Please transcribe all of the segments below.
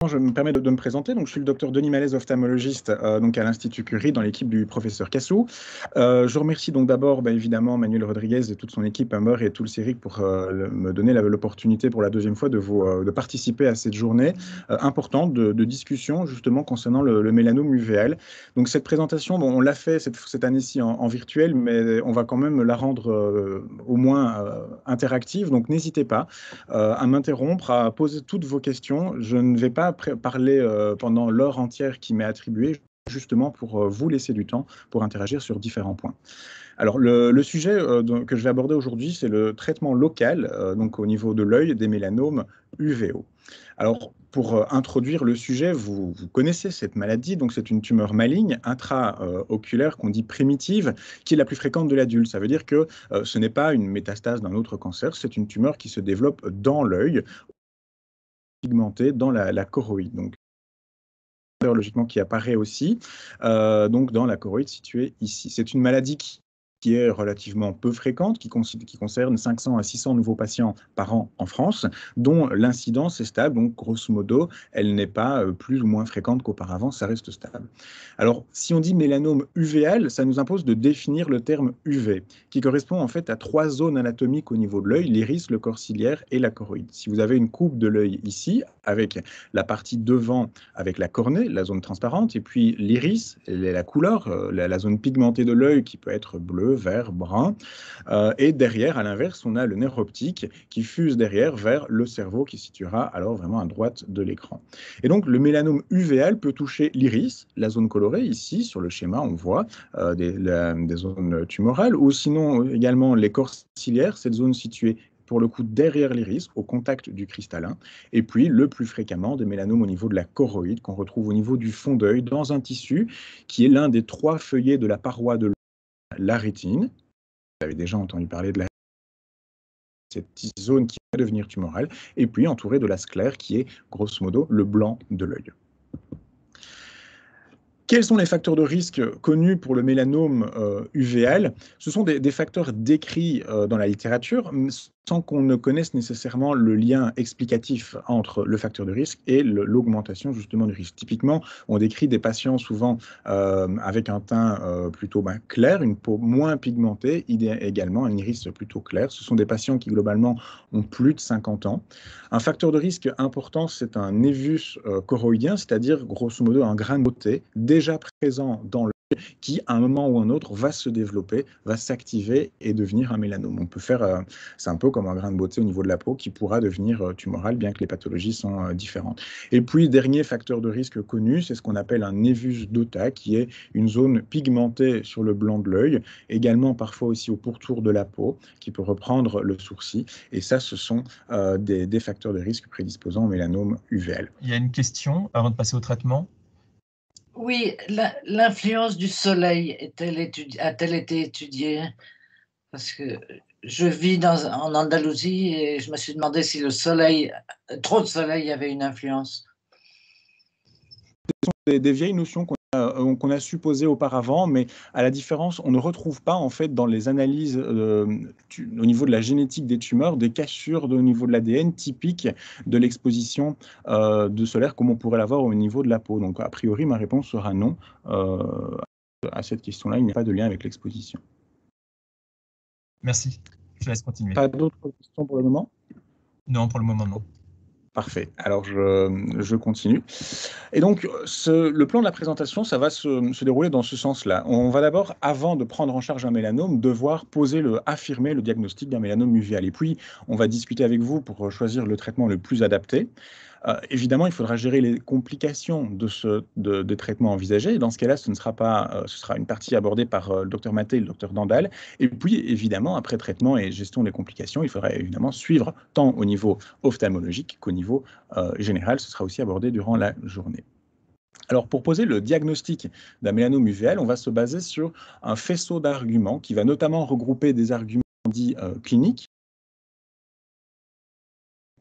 je me permets de me présenter. Donc, je suis le docteur Denis Malaise, ophtalmologiste donc à l'Institut Curie, dans l'équipe du professeur Cassou. Je remercie donc d'abord, évidemment, Manuel Rodriguez et toute son équipe, Humber et tout le CIRIC, pour me donner l'opportunité pour la deuxième fois de participer à cette journée importante de discussion, justement, concernant le mélanome uvéal. Donc, cette présentation, bon, on l'a fait cette année-ci en virtuel, mais on va quand même la rendre au moins interactive. Donc, n'hésitez pas à m'interrompre, à poser toutes vos questions. Je ne vais pas parler pendant l'heure entière qui m'est attribuée, justement pour vous laisser du temps pour interagir sur différents points. Alors, le sujet que je vais aborder aujourd'hui, c'est le traitement local, donc au niveau de l'œil, des mélanomes UVO. Alors, pour introduire le sujet, vous connaissez cette maladie, donc c'est une tumeur maligne intraoculaire qu'on dit primitive, qui est la plus fréquente de l'adulte. Ça veut dire que ce n'est pas une métastase d'un autre cancer, c'est une tumeur qui se développe dans l'œil, pigmentée dans la choroïde. Donc, logiquement qui apparaît aussi donc dans la choroïde située ici. C'est une maladie qui est relativement peu fréquente, qui concerne 500 à 600 nouveaux patients par an en France, dont l'incidence est stable, donc grosso modo, elle n'est pas plus ou moins fréquente qu'auparavant, ça reste stable. Alors, si on dit mélanome uvéal, ça nous impose de définir le terme UV, qui correspond en fait à 3 zones anatomiques au niveau de l'œil, l'iris, le corps ciliaire et la choroïde. Si vous avez une coupe de l'œil ici, avec la partie devant avec la cornée, la zone transparente, et puis l'iris, la couleur, la zone pigmentée de l'œil qui peut être bleu, vert, brun. Et derrière, à l'inverse, on a le nerf optique qui fuse derrière vers le cerveau qui se situera alors vraiment à droite de l'écran. Et donc, le mélanome uvéal peut toucher l'iris, la zone colorée. Ici, sur le schéma, on voit des zones tumorales, ou sinon également les corps ciliaires, cette zone située pour le coup derrière l'iris, au contact du cristallin, et puis le plus fréquemment des mélanomes au niveau de la choroïde, qu'on retrouve au niveau du fond d'œil, dans un tissu qui est l'un des 3 feuillets de la paroi de la rétine. Vous avez déjà entendu parler de cette petite zone qui va devenir tumorale, et puis entouré de la sclère qui est grosso modo le blanc de l'œil. Quels sont les facteurs de risque connus pour le mélanome uvéal? Ce sont des facteurs décrits dans la littérature, sans qu'on ne connaisse nécessairement le lien explicatif entre le facteur de risque et l'augmentation justement du risque. Typiquement, on décrit des patients souvent avec un teint plutôt clair, une peau moins pigmentée, également un iris plutôt clair. Ce sont des patients qui globalement ont plus de 50 ans. Un facteur de risque important, c'est un névus choroïdien, c'est-à-dire grosso modo un grain de beauté déjà présent dans l'œil qui, à un moment ou un autre, va se développer, va s'activer et devenir un mélanome. On peut faire, c'est un peu comme un grain de beauté au niveau de la peau qui pourra devenir tumoral, bien que les pathologies sont différentes. Et puis, dernier facteur de risque connu, c'est ce qu'on appelle un névus d'Ota, qui est une zone pigmentée sur le blanc de l'œil, également parfois aussi au pourtour de la peau, qui peut reprendre le sourcil. Et ça, ce sont des facteurs de risque prédisposant au mélanome uvéal. Il y a une question avant de passer au traitement. Oui, l'influence du soleil a-t-elle été étudiée? Parce que je vis en Andalousie et je me suis demandé si trop de soleil avait une influence. Ce sont des vieilles notions qu'on a supposées auparavant, mais à la différence, on ne retrouve pas en fait dans les analyses au niveau de la génétique des tumeurs des cassures au niveau de l'ADN typiques de l'exposition de solaire comme on pourrait l'avoir au niveau de la peau. Donc a priori, ma réponse sera non. À cette question-là, il n'y a pas de lien avec l'exposition. Merci. Je laisse continuer. Pas d'autres questions pour le moment? Non, pour le moment, non. Parfait. Alors, je continue. Et donc, le plan de la présentation, ça va se dérouler dans ce sens-là. On va d'abord, avant de prendre en charge un mélanome, devoir affirmer le diagnostic d'un mélanome uvéal. Et puis, on va discuter avec vous pour choisir le traitement le plus adapté. Évidemment, il faudra gérer les complications des traitements envisagés. Et dans ce cas-là, ce sera une partie abordée par le docteur Maté et le docteur Dandal. Et puis, évidemment, après traitement et gestion des complications, il faudra évidemment suivre tant au niveau ophtalmologique qu'au niveau général. Ce sera aussi abordé durant la journée. Alors, pour poser le diagnostic d'un mélanome uvéal, on va se baser sur un faisceau d'arguments qui va notamment regrouper des arguments dits cliniques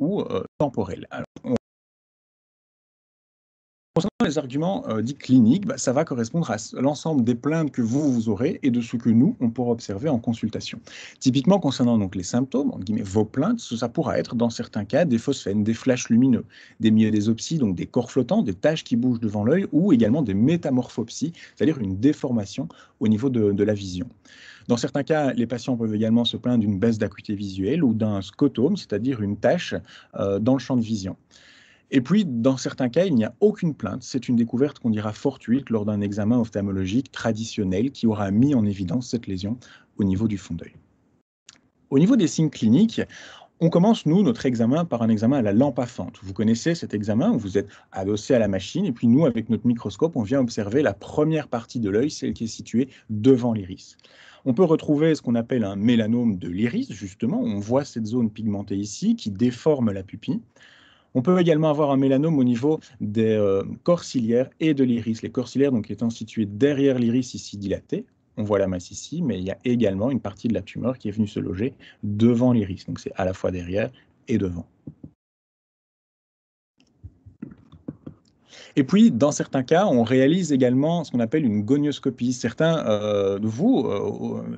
ou temporels. Alors, Concernant les arguments dits cliniques, ça va correspondre à l'ensemble des plaintes que vous aurez et de ce que nous, on pourra observer en consultation. Typiquement, concernant donc les symptômes, entre guillemets, vos plaintes, ça pourra être dans certains cas des phosphènes, des flashs lumineux, des myélésopsies, donc des corps flottants, des taches qui bougent devant l'œil, ou également des métamorphopsies, c'est-à-dire une déformation au niveau de la vision. Dans certains cas, les patients peuvent également se plaindre d'une baisse d'acuité visuelle ou d'un scotome, c'est-à-dire une tache dans le champ de vision. Et puis, dans certains cas, il n'y a aucune plainte. C'est une découverte qu'on dira fortuite lors d'un examen ophtalmologique traditionnel qui aura mis en évidence cette lésion au niveau du fond d'œil. Au niveau des signes cliniques, on commence, nous, notre examen par un examen à la lampe à fente. Vous connaissez cet examen où vous êtes adossé à la machine et puis nous, avec notre microscope, on vient observer la première partie de l'œil, celle qui est située devant l'iris. On peut retrouver ce qu'on appelle un mélanome de l'iris, justement. On voit cette zone pigmentée ici qui déforme la pupille. On peut également avoir un mélanome au niveau des corps ciliaires et de l'iris. Les corps ciliaires donc, étant situés derrière l'iris ici dilaté, on voit la masse ici, mais il y a également une partie de la tumeur qui est venue se loger devant l'iris. Donc c'est à la fois derrière et devant. Et puis, dans certains cas, on réalise également ce qu'on appelle une gonioscopie. Certains de vous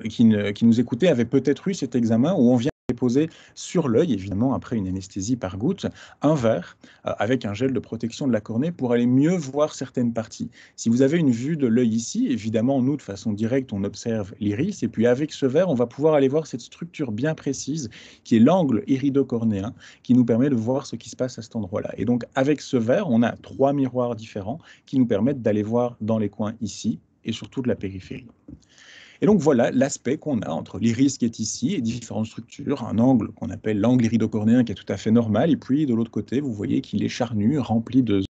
qui nous écoutez avaient peut-être eu cet examen où on vient déposer sur l'œil, évidemment après une anesthésie par goutte, un verre avec un gel de protection de la cornée pour aller mieux voir certaines parties. Si vous avez une vue de l'œil ici, évidemment, nous, de façon directe, on observe l'iris, et puis avec ce verre, on va pouvoir aller voir cette structure bien précise qui est l'angle iridocornéen, qui nous permet de voir ce qui se passe à cet endroit-là. Et donc, avec ce verre, on a 3 miroirs différents qui nous permettent d'aller voir dans les coins ici et surtout de la périphérie. Et donc voilà l'aspect qu'on a entre l'iris qui est ici et différentes structures, un angle qu'on appelle l'angle iridocornéen qui est tout à fait normal, et puis de l'autre côté, vous voyez qu'il est charnu, rempli de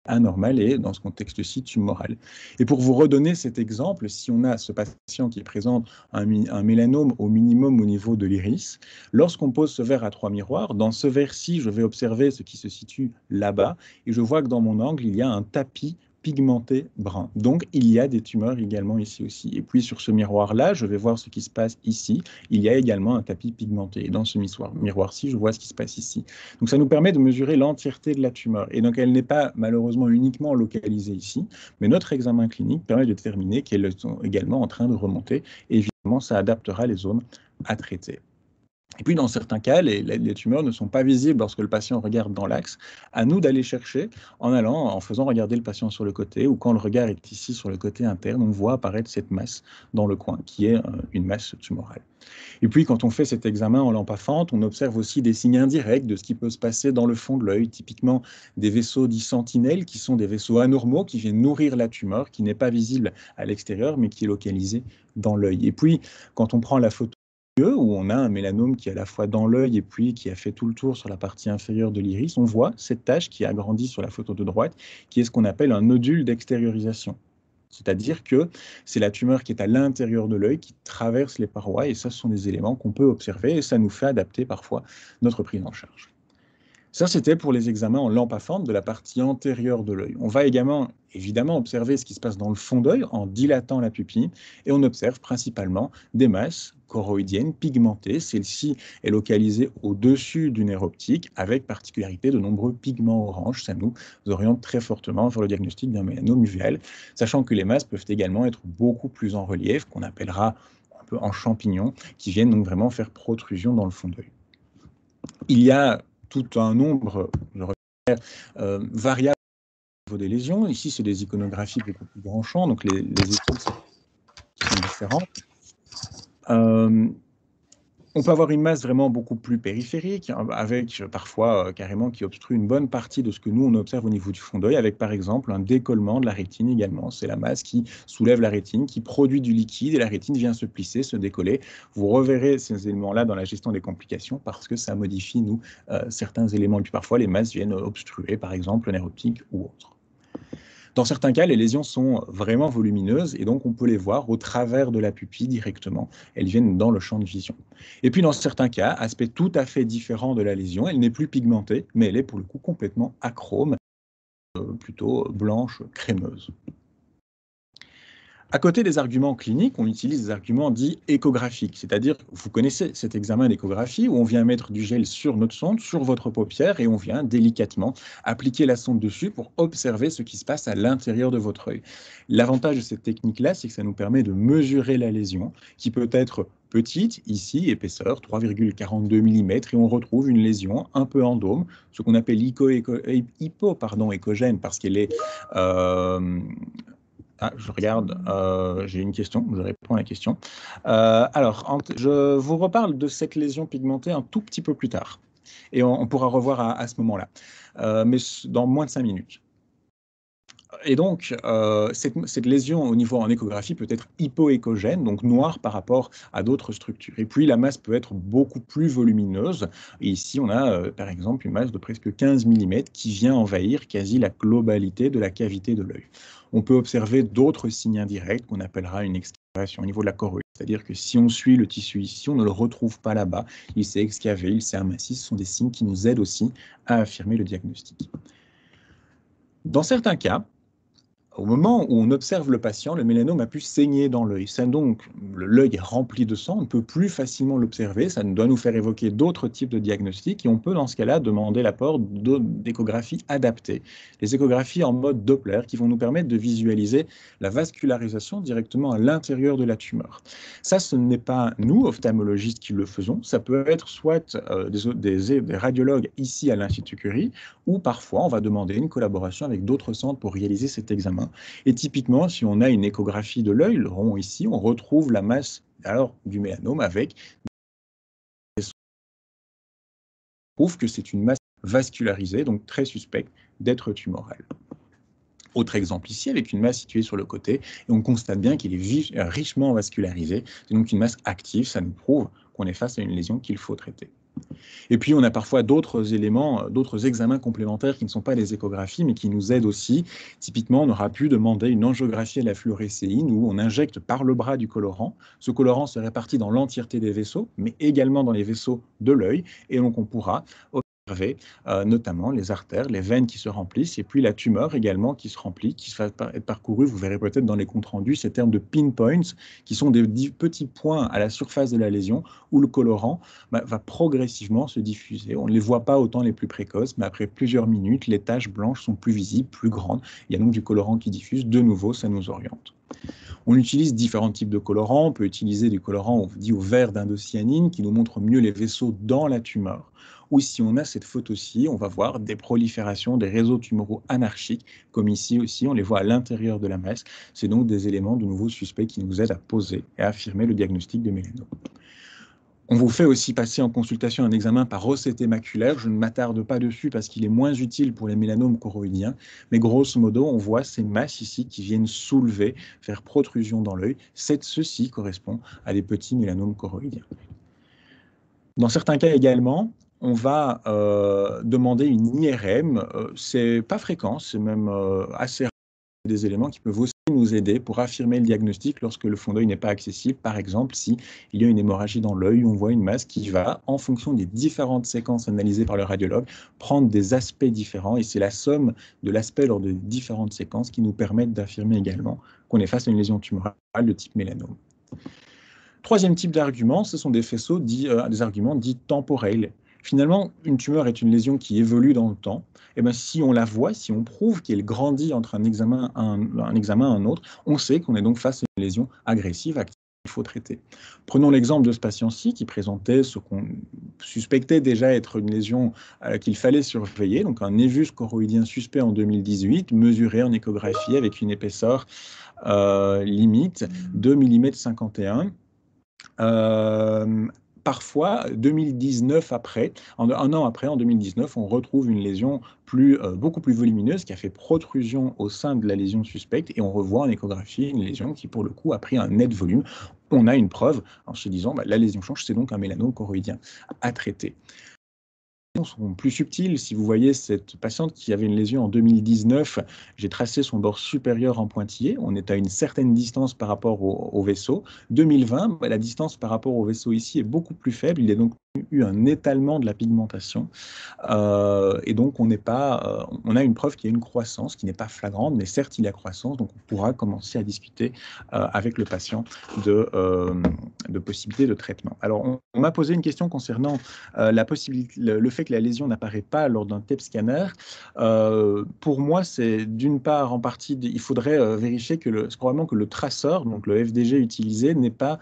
anormal et dans ce contexte-ci tumoral. Et pour vous redonner cet exemple, si on a ce patient qui présente un mélanome au minimum au niveau de l'iris, lorsqu'on pose ce verre à 3 miroirs, dans ce verre-ci, je vais observer ce qui se situe là-bas et je vois que dans mon angle, il y a un tapis pigmenté brun. Donc, il y a des tumeurs également ici aussi. Et puis, sur ce miroir-là, je vais voir ce qui se passe ici. Il y a également un tapis pigmenté. Et dans ce miroir-ci, je vois ce qui se passe ici. Donc, ça nous permet de mesurer l'entièreté de la tumeur. Et donc, elle n'est pas malheureusement uniquement localisée ici, mais notre examen clinique permet de déterminer qu'elle est également en train de remonter. Et évidemment, ça adaptera les zones à traiter. Et puis, dans certains cas, les tumeurs ne sont pas visibles lorsque le patient regarde dans l'axe. À nous d'aller chercher en faisant regarder le patient sur le côté, ou quand le regard est ici sur le côté interne, on voit apparaître cette masse dans le coin, qui est une masse tumorale. Et puis, quand on fait cet examen en lampe à fente, on observe aussi des signes indirects de ce qui peut se passer dans le fond de l'œil, typiquement des vaisseaux dits sentinelles, qui sont des vaisseaux anormaux qui viennent nourrir la tumeur, qui n'est pas visible à l'extérieur, mais qui est localisée dans l'œil. Et puis, quand on prend la photo où on a un mélanome qui est à la fois dans l'œil et puis qui a fait tout le tour sur la partie inférieure de l'iris, on voit cette tache qui a grandi sur la photo de droite, qui est ce qu'on appelle un nodule d'extériorisation. C'est-à-dire que c'est la tumeur qui est à l'intérieur de l'œil, qui traverse les parois, et ça, ce sont des éléments qu'on peut observer, et ça nous fait adapter parfois notre prise en charge. Ça, c'était pour les examens en lampe à fente de la partie antérieure de l'œil. On va également, évidemment, observer ce qui se passe dans le fond d'œil en dilatant la pupille, et on observe principalement des masses choroïdiennes pigmentées. Celle-ci est localisée au-dessus du nerf optique, avec particularité de nombreux pigments orange. Ça nous oriente très fortement vers le diagnostic d'un mélanome uvéal, sachant que les masses peuvent également être beaucoup plus en relief, qu'on appellera un peu en champignon, qui viennent donc vraiment faire protrusion dans le fond d'œil. Il y a tout un nombre variable au niveau des lésions. Ici, c'est des iconographies beaucoup plus grand champ, donc les études sont différentes. On peut avoir une masse vraiment beaucoup plus périphérique, avec parfois carrément qui obstrue une bonne partie de ce que nous, on observe au niveau du fond d'œil, avec par exemple un décollement de la rétine également. C'est la masse qui soulève la rétine, qui produit du liquide, et la rétine vient se plisser, se décoller. Vous reverrez ces éléments-là dans la gestion des complications, parce que ça modifie, nous, certains éléments. Et puis parfois, les masses viennent obstruer, par exemple, le nerf optique ou autre. Dans certains cas, les lésions sont vraiment volumineuses et donc on peut les voir au travers de la pupille directement. Elles viennent dans le champ de vision. Et puis dans certains cas, aspect tout à fait différent de la lésion, elle n'est plus pigmentée, mais elle est pour le coup complètement achrome, plutôt blanche, crémeuse. À côté des arguments cliniques, on utilise des arguments dits échographiques, c'est-à-dire, vous connaissez cet examen d'échographie où on vient mettre du gel sur notre sonde, sur votre paupière, et on vient délicatement appliquer la sonde dessus pour observer ce qui se passe à l'intérieur de votre œil. L'avantage de cette technique-là, c'est que ça nous permet de mesurer la lésion, qui peut être petite, ici, épaisseur 3,42 mm, et on retrouve une lésion un peu en dôme, ce qu'on appelle échogène, parce qu'elle est... je regarde, j'ai une question, je réponds à la question. Alors, je vous reparle de cette lésion pigmentée un tout petit peu plus tard. Et on pourra revoir à ce moment-là, mais dans moins de 5 minutes. Et donc, cette lésion au niveau en échographie peut être hypoéchogène, donc noire par rapport à d'autres structures. Et puis, la masse peut être beaucoup plus volumineuse. Et ici, on a par exemple une masse de presque 15 mm qui vient envahir quasi la globalité de la cavité de l'œil. On peut observer d'autres signes indirects qu'on appellera une excavation au niveau de la choroïde. C'est-à-dire que si on suit le tissu ici, on ne le retrouve pas là-bas. Il s'est excavé, il s'est aminci. Ce sont des signes qui nous aident aussi à affirmer le diagnostic. Dans certains cas, au moment où on observe le patient, le mélanome a pu saigner dans l'œil. Donc, l'œil est rempli de sang, on ne peut plus facilement l'observer, ça doit nous faire évoquer d'autres types de diagnostics et on peut dans ce cas-là demander l'apport d'échographies adaptées. Les échographies en mode Doppler qui vont nous permettre de visualiser la vascularisation directement à l'intérieur de la tumeur. Ça, ce n'est pas nous, ophtalmologistes, qui le faisons, ça peut être soit des radiologues ici à l'Institut Curie ou parfois on va demander une collaboration avec d'autres centres pour réaliser cet examen. Et typiquement, si on a une échographie de l'œil, le rond ici, on retrouve la masse du mélanome avec... On prouve que c'est une masse vascularisée, donc très suspecte d'être tumorale. Autre exemple ici, avec une masse située sur le côté, et on constate bien qu'il est richement vascularisé. C'est donc une masse active, ça nous prouve qu'on est face à une lésion qu'il faut traiter. Et puis, on a parfois d'autres éléments, d'autres examens complémentaires qui ne sont pas des échographies, mais qui nous aident aussi. Typiquement, on aura pu demander une angiographie à la fluorescéine où on injecte par le bras du colorant. Ce colorant se répartit dans l'entièreté des vaisseaux, mais également dans les vaisseaux de l'œil. Et donc, on pourra observer notamment les artères, les veines qui se remplissent, et puis la tumeur également qui se remplit, qui va être parcourue. Vous verrez peut-être dans les comptes rendus ces termes de pinpoints, qui sont des petits points à la surface de la lésion où le colorant va progressivement se diffuser. On ne les voit pas autant les plus précoces, mais après plusieurs minutes, les taches blanches sont plus visibles, plus grandes. Il y a donc du colorant qui diffuse. De nouveau, ça nous oriente. On utilise différents types de colorants. On peut utiliser du colorant dit au vert d'indocyanine qui nous montre mieux les vaisseaux dans la tumeur. Ou si on a cette photo-ci, on va voir des proliférations des réseaux tumoraux anarchiques, comme ici aussi, on les voit à l'intérieur de la masse. C'est donc des éléments de nouveau suspects qui nous aident à poser et à affirmer le diagnostic de mélanome. On vous fait aussi passer en consultation un examen par OCT maculaire. Je ne m'attarde pas dessus parce qu'il est moins utile pour les mélanomes choroïdiens. Mais grosso modo, on voit ces masses ici qui viennent soulever, faire protrusion dans l'œil. Ceci correspond à des petits mélanomes choroïdiens. Dans certains cas également, on va demander une IRM. C'est pas fréquent, c'est même assez rare. Des éléments qui peuvent aussi nous aider pour affirmer le diagnostic lorsque le fond d'œil n'est pas accessible. Par exemple, s'il y a une hémorragie dans l'œil, on voit une masse qui va, en fonction des différentes séquences analysées par le radiologue, prendre des aspects différents. Et c'est la somme de l'aspect lors de différentes séquences qui nous permettent d'affirmer également qu'on est face à une lésion tumorale de type mélanome. Troisième type d'argument, ce sont des faisceaux des arguments dits temporels. Finalement, une tumeur est une lésion qui évolue dans le temps. Et bien, si on la voit, si on prouve qu'elle grandit entre un examen et un autre, on sait qu'on est donc face à une lésion agressive, active, qu'il faut traiter. Prenons l'exemple de ce patient-ci qui présentait ce qu'on suspectait déjà être une lésion qu'il fallait surveiller, donc un névus choroïdien suspect en 2018, mesuré en échographie avec une épaisseur limite de 2,51 mm. Parfois, 2019 après, un an après, en 2019, on retrouve une lésion beaucoup plus volumineuse qui a fait protrusion au sein de la lésion suspecte et on revoit en échographie une lésion qui, pour le coup, a pris un net volume. On a une preuve en se disant la lésion change, c'est donc un mélanome choroïdien à traiter. sont plus subtiles. Si vous voyez cette patiente qui avait une lésion en 2019, j'ai tracé son bord supérieur en pointillé. On est à une certaine distance par rapport au vaisseau. 2020, la distance par rapport au vaisseau ici est beaucoup plus faible. Il y a donc eu un étalement de la pigmentation. Et donc, on a une preuve qu'il y a une croissance qui n'est pas flagrante, mais certes, il y a croissance. Donc, on pourra commencer à discuter avec le patient de possibilités de traitement. Alors, on m'a posé une question concernant le fait que la lésion n'apparaît pas lors d'un TEP scanner. Pour moi, c'est d'une part en partie, il faudrait vérifier probablement que le traceur, donc le FDG utilisé, ne peut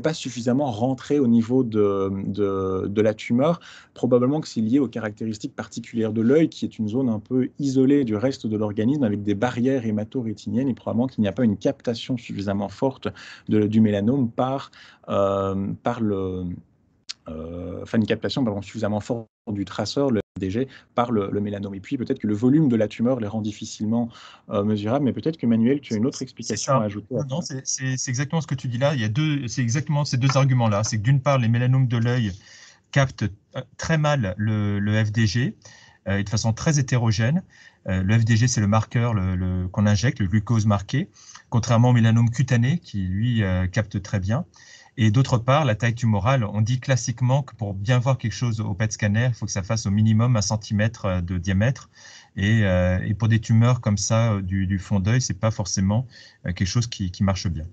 pas suffisamment rentrer au niveau de la tumeur. Probablement que c'est lié aux caractéristiques particulières de l'œil, qui est une zone un peu isolée du reste de l'organisme avec des barrières hémato-rétiniennes, et probablement qu'il n'y a pas une captation suffisamment forte du mélanome une captation suffisamment forte du traceur, le FDG, par le mélanome. Et puis peut-être que le volume de la tumeur les rend difficilement mesurables, mais peut-être que Manuel, tu as une autre explication à ajouter. Non, c'est exactement ce que tu dis là. C'est exactement ces deux arguments-là. C'est que d'une part, les mélanomes de l'œil captent très mal le FDG et de façon très hétérogène. Le FDG, c'est le marqueur qu'on injecte, le glucose marqué, contrairement au mélanome cutané qui, lui, capte très bien. Et d'autre part, la taille tumorale, on dit classiquement que pour bien voir quelque chose au PET scanner, il faut que ça fasse au minimum 1 cm de diamètre. Et pour des tumeurs comme ça du fond d'œil, ce n'est pas forcément quelque chose qui marche bien.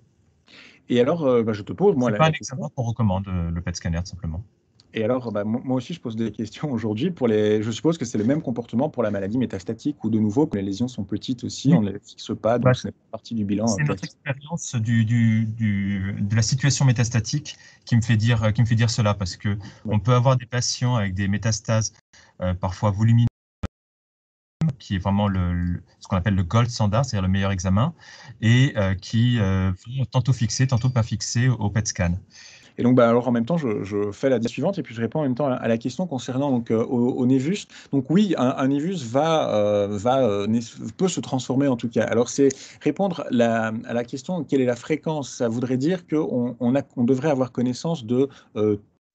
Et alors, je te pose, moi, c'est pas un examen qu'on recommande, le PET scanner, simplement. Et alors, moi aussi, je pose des questions aujourd'hui. Je suppose que c'est le même comportement pour la maladie métastatique, où de nouveau, quand les lésions sont petites aussi, oui. on ne les fixe pas, donc ce n'est pas partie du bilan. C'est notre expérience de la situation métastatique qui me fait dire cela, parce que on peut avoir des patients avec des métastases parfois volumineuses, qui est vraiment ce qu'on appelle le gold standard, c'est-à-dire le meilleur examen, et qui vont tantôt fixer, tantôt pas fixer au PET scan. Et donc, alors en même temps, je fais la suivante et puis je réponds en même temps à la question concernant au névus. Donc oui, un névus peut se transformer en tout cas. Alors c'est répondre à la question quelle est la fréquence. Ça voudrait dire qu'on devrait avoir connaissance de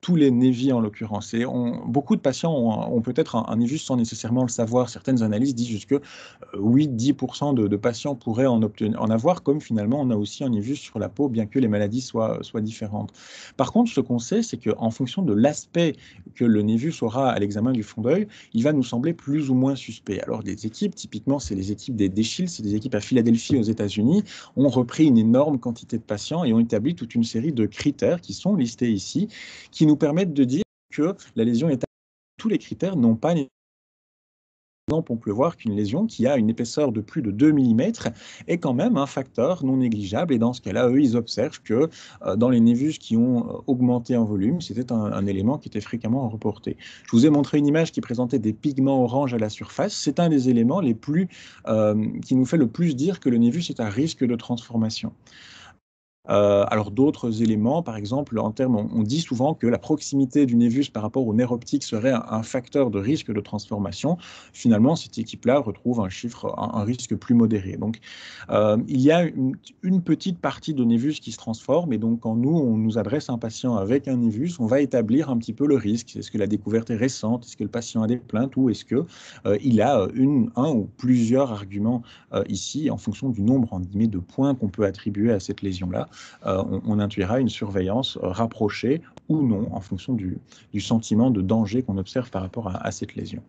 tous les névis en l'occurrence. Et beaucoup de patients ont peut-être un névus sans nécessairement le savoir. Certaines analyses disent jusque 8-10% de patients pourraient en avoir, comme finalement on a aussi un névus sur la peau, bien que les maladies soient différentes. Par contre, ce qu'on sait, c'est qu'en fonction de l'aspect que le névus aura à l'examen du fond d'œil, il va nous sembler plus ou moins suspect. Alors des équipes, typiquement c'est les équipes des Shields, c'est des équipes à Philadelphie aux États-Unis, ont repris une énorme quantité de patients et ont établi toute une série de critères qui sont listés ici, qui nous permettent de dire que la lésion est... Tous les critères n'ont pas... on peut voir qu'une lésion qui a une épaisseur de plus de 2 mm est quand même un facteur non négligeable. Et dans ce cas-là, eux, ils observent que dans les névus qui ont augmenté en volume, c'était un élément qui était fréquemment reporté. Je vous ai montré une image qui présentait des pigments orange à la surface. C'est un des éléments qui nous fait le plus dire que le névus est à risque de transformation. Alors d'autres éléments, par exemple, on dit souvent que la proximité du névus par rapport au nerf optique serait un facteur de risque de transformation. Finalement, cette équipe-là retrouve un risque plus modéré. Donc, il y a une petite partie de névus qui se transforme, et donc quand on nous adresse un patient avec un névus, on va établir un petit peu le risque. Est-ce que la découverte est récente? Est-ce que le patient a des plaintes? Ou est-ce qu'il a un ou plusieurs arguments ici, en fonction du nombre en guillemets, de points qu'on peut attribuer à cette lésion-là? On intuira une surveillance rapprochée ou non en fonction du sentiment de danger qu'on observe par rapport à cette lésion.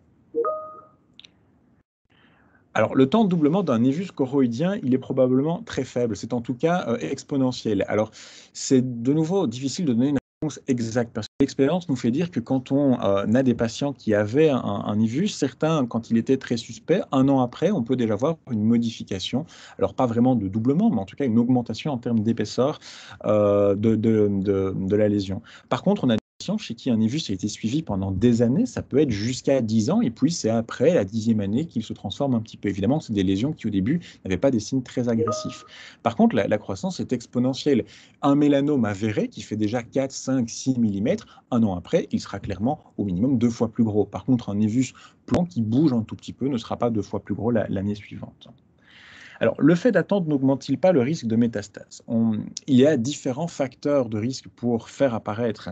Alors, le temps de doublement d'un névus choroïdien, il est probablement très faible. C'est en tout cas exponentiel. Alors, c'est de nouveau difficile de donner une réponse exacte parce que l'expérience nous fait dire que quand on a des patients qui avaient un névus, certains, quand il était très suspect, 1 an après, on peut déjà voir une modification. Alors, pas vraiment de doublement, mais en tout cas une augmentation en termes d'épaisseur de la lésion. Par contre, on a chez qui un névus a été suivi pendant des années, ça peut être jusqu'à 10 ans, et puis c'est après la 10e année qu'il se transforme un petit peu. Évidemment, c'est des lésions qui au début n'avaient pas des signes très agressifs. Par contre, la croissance est exponentielle. Un mélanome avéré qui fait déjà 4, 5, 6 mm, 1 an après, il sera clairement au minimum 2 fois plus gros. Par contre, un névus plan qui bouge un tout petit peu ne sera pas 2 fois plus gros l'année suivante. Alors, le fait d'attendre n'augmente-t-il pas le risque de métastase? Il y a différents facteurs de risque pour faire apparaître,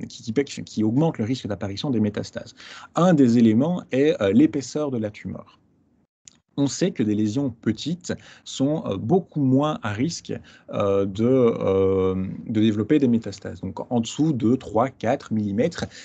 qui augmentent le risque d'apparition des métastases. Un des éléments est l'épaisseur de la tumeur. On sait que des lésions petites sont beaucoup moins à risque de développer des métastases. Donc en dessous de 3, 4 mm,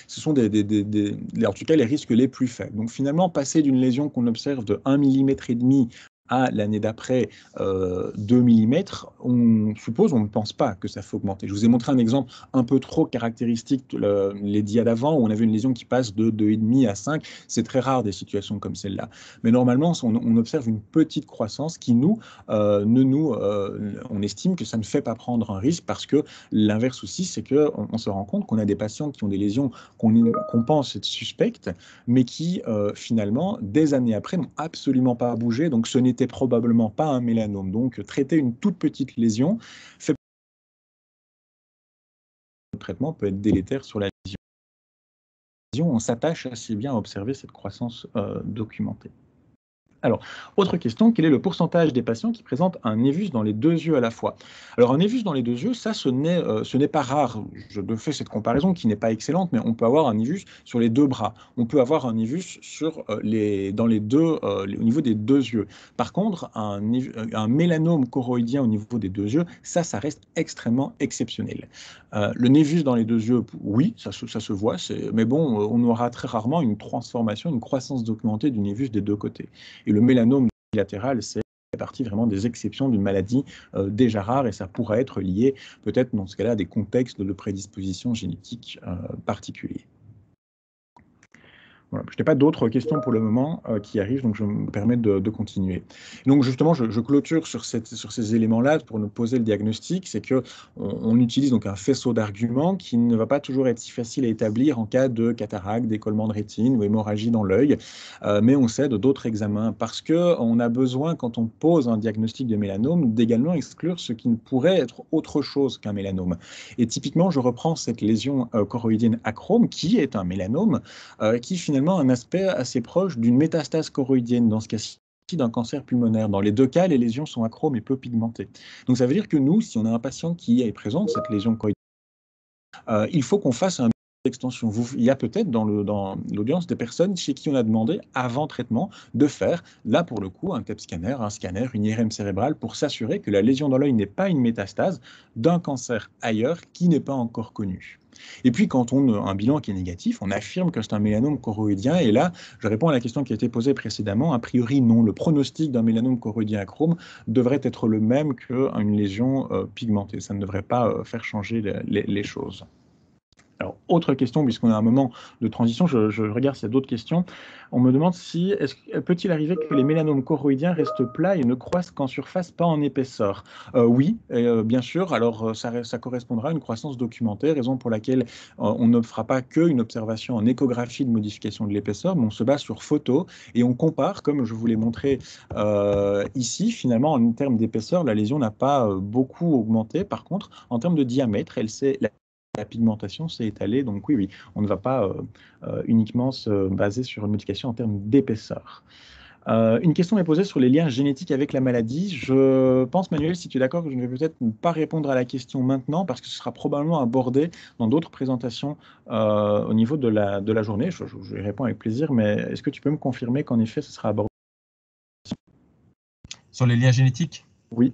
ce sont en tout cas les risques les plus faibles. Donc finalement, passer d'une lésion qu'on observe de 1,5 mm à l'année d'après 2 mm, on ne pense pas que ça fait augmenter. Je vous ai montré un exemple un peu trop caractéristique les dias d'avant, où on avait une lésion qui passe de 2,5 à 5. C'est très rare des situations comme celle-là. Mais normalement, on observe une petite croissance qui, on estime que ça ne fait pas prendre un risque, parce que l'inverse aussi, c'est qu'on se rend compte qu'on a des patients qui ont des lésions qu'on pense être suspectes, mais qui, finalement, des années après, n'ont absolument pas bougé. Donc, ce n'était probablement pas un mélanome. Donc, traiter une toute petite lésion fait le traitement peut être délétère sur la lésion. On s'attache assez bien à observer cette croissance documentée. Alors, autre question, quel est le pourcentage des patients qui présentent un névus dans les deux yeux à la fois? Alors, un névus dans les deux yeux, ça, ce n'est pas rare. Je fais cette comparaison qui n'est pas excellente, mais on peut avoir un névus sur les deux bras. On peut avoir un névus au niveau des deux yeux. Par contre, un mélanome choroïdien au niveau des deux yeux, ça reste extrêmement exceptionnel. Le névus dans les deux yeux, oui, ça se voit, mais bon, on aura très rarement une transformation, une croissance documentée du névus des deux côtés. Et le mélanome bilatéral, c'est partie vraiment des exceptions d'une maladie déjà rare, et ça pourrait être lié peut-être dans ce cas-là à des contextes de prédisposition génétique particuliers. Voilà. Je n'ai pas d'autres questions pour le moment qui arrivent, donc je me permets de continuer. Donc justement, je clôture sur ces éléments-là pour nous poser le diagnostic. C'est qu'on utilise donc un faisceau d'arguments qui ne va pas toujours être si facile à établir en cas de cataracte, d'écollement de rétine ou hémorragie dans l'œil, mais on sait d'autres examens, parce qu'on a besoin, quand on pose un diagnostic de mélanome, d'également exclure ce qui ne pourrait être autre chose qu'un mélanome. Et typiquement, je reprends cette lésion choroïdienne acrome, qui est un mélanome, qui finalement un aspect assez proche d'une métastase choroïdienne, dans ce cas-ci d'un cancer pulmonaire. Dans les deux cas, les lésions sont achromes et peu pigmentées. Donc ça veut dire que nous, si on a un patient qui est présent, cette lésion choroïdienne, il faut qu'on fasse un extension. Il y a peut-être dans l'audience des personnes chez qui on a demandé, avant traitement, de faire, là pour le coup, un TEP scanner, une IRM cérébrale, pour s'assurer que la lésion dans l'œil n'est pas une métastase d'un cancer ailleurs qui n'est pas encore connu. Et puis, quand on a un bilan qui est négatif, on affirme que c'est un mélanome choroïdien. Et là, je réponds à la question qui a été posée précédemment. A priori, non. Le pronostic d'un mélanome choroïdien acrome devrait être le même qu'une lésion pigmentée. Ça ne devrait pas faire changer les choses. Alors, autre question, puisqu'on a un moment de transition, je regarde s'il y a d'autres questions. On me demande peut-il arriver que les mélanomes choroïdiens restent plats et ne croissent qu'en surface, pas en épaisseur? Oui, bien sûr. Alors, ça correspondra à une croissance documentée, raison pour laquelle on ne fera pas qu'une observation en échographie de modification de l'épaisseur, mais on se base sur photos et on compare, comme je vous l'ai montré ici. Finalement, en termes d'épaisseur, la lésion n'a pas beaucoup augmenté. Par contre, en termes de diamètre, la pigmentation s'est étalée, donc oui, on ne va pas uniquement se baser sur une modification en termes d'épaisseur. Une question est posée sur les liens génétiques avec la maladie. Je pense, Manuel, si tu es d'accord, que je ne vais peut-être pas répondre à la question maintenant, parce que ce sera probablement abordé dans d'autres présentations au niveau de la journée. Je y réponds avec plaisir, mais est-ce que tu peux me confirmer qu'en effet, ce sera abordé? Sur les liens génétiques? Oui.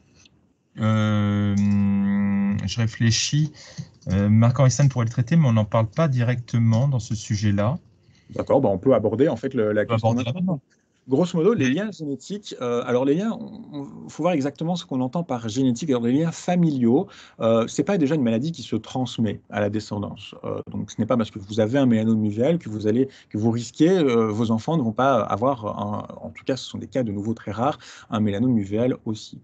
Je réfléchis. Marc-Henri Stern pourrait le traiter, mais on n'en parle pas directement dans ce sujet-là. D'accord, on peut aborder en fait la question. Grosso modo, les liens génétiques, alors les liens, il faut voir exactement ce qu'on entend par génétique. Alors les liens familiaux, ce n'est pas déjà une maladie qui se transmet à la descendance. Donc ce n'est pas parce que vous avez un mélanome uvéal que vous risquez, vos enfants ne vont pas avoir, en tout cas ce sont des cas de nouveau très rares, un mélanome uvéal aussi.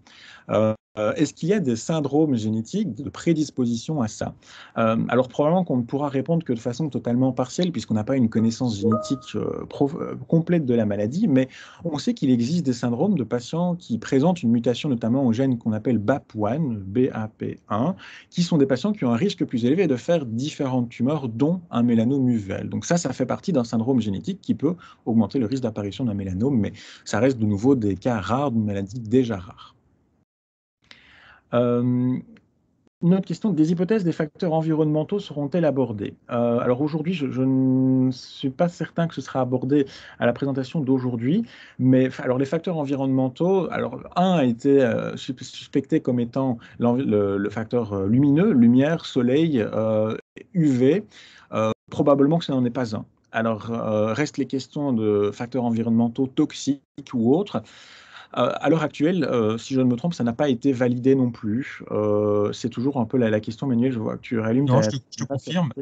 est-ce qu'il y a des syndromes génétiques de prédisposition à ça? Alors probablement qu'on ne pourra répondre que de façon totalement partielle puisqu'on n'a pas une connaissance génétique complète de la maladie, mais on sait qu'il existe des syndromes de patients qui présentent une mutation notamment au gène qu'on appelle BAP1, BAP1, qui sont des patients qui ont un risque plus élevé de faire différentes tumeurs, dont un mélanome uvéal. Donc ça fait partie d'un syndrome génétique qui peut augmenter le risque d'apparition d'un mélanome, mais ça reste de nouveau des cas rares d'une maladie déjà rare. Une autre question, des hypothèses des facteurs environnementaux seront-elles abordées? Alors aujourd'hui, je ne suis pas certain que ce sera abordé à la présentation d'aujourd'hui, mais alors les facteurs environnementaux, alors un a été suspecté comme étant le facteur lumineux, lumière, soleil, UV, probablement que ce n'en est pas un. Alors restent les questions de facteurs environnementaux toxiques ou autres. À l'heure actuelle, si je ne me trompe, ça n'a pas été validé non plus. C'est toujours un peu la question, Manuel, je vois que tu rallumes Non, ta... je te confirme.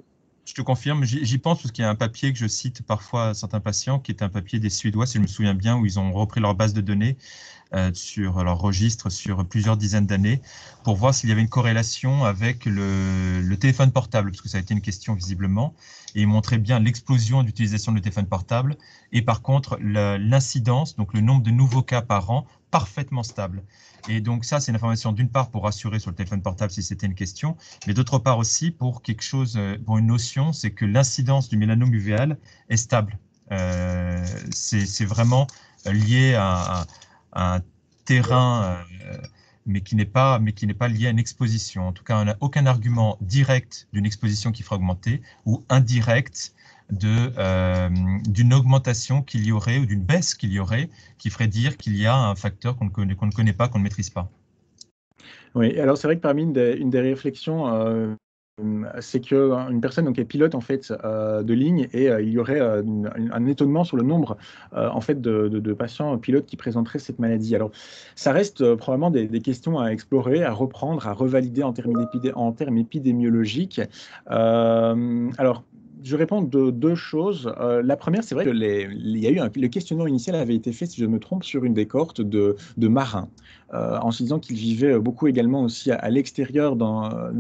Je te confirme, j'y pense parce qu'il y a un papier que je cite parfois à certains patients, qui est un papier des Suédois, si je me souviens bien, où ils ont repris leur base de données sur leur registre sur plusieurs dizaines d'années pour voir s'il y avait une corrélation avec le téléphone portable, parce que ça a été une question visiblement, et ils montraient bien l'explosion d'utilisation du téléphone portable et par contre l'incidence, donc le nombre de nouveaux cas par an, parfaitement stable. Et donc ça, c'est une information d'une part pour rassurer sur le téléphone portable si c'était une question, mais d'autre part aussi pour quelque chose, pour une notion, c'est que l'incidence du mélanome uvéal est stable. C'est vraiment lié à un terrain, mais qui n'est pas lié à une exposition. En tout cas, on n'a aucun argument direct d'une exposition qui ferait augmenter ou indirect d'une augmentation qu'il y aurait ou d'une baisse qu'il y aurait qui ferait dire qu'il y a un facteur qu'on ne connaît pas, qu'on ne maîtrise pas. Oui, alors c'est vrai que parmi une des réflexions, c'est qu'une personne donc, est pilote en fait, de ligne et il y aurait un étonnement sur le nombre en fait, de patients pilotes qui présenteraient cette maladie. Alors, ça reste probablement des questions à explorer, à reprendre, à revalider en termes épidémiologiques. Alors, je réponds de deux choses. La première, c'est vrai que il y a eu le questionnement initial avait été fait, si je me trompe, sur une des cohortes de marins, en se disant qu'ils vivaient beaucoup également aussi à l'extérieur,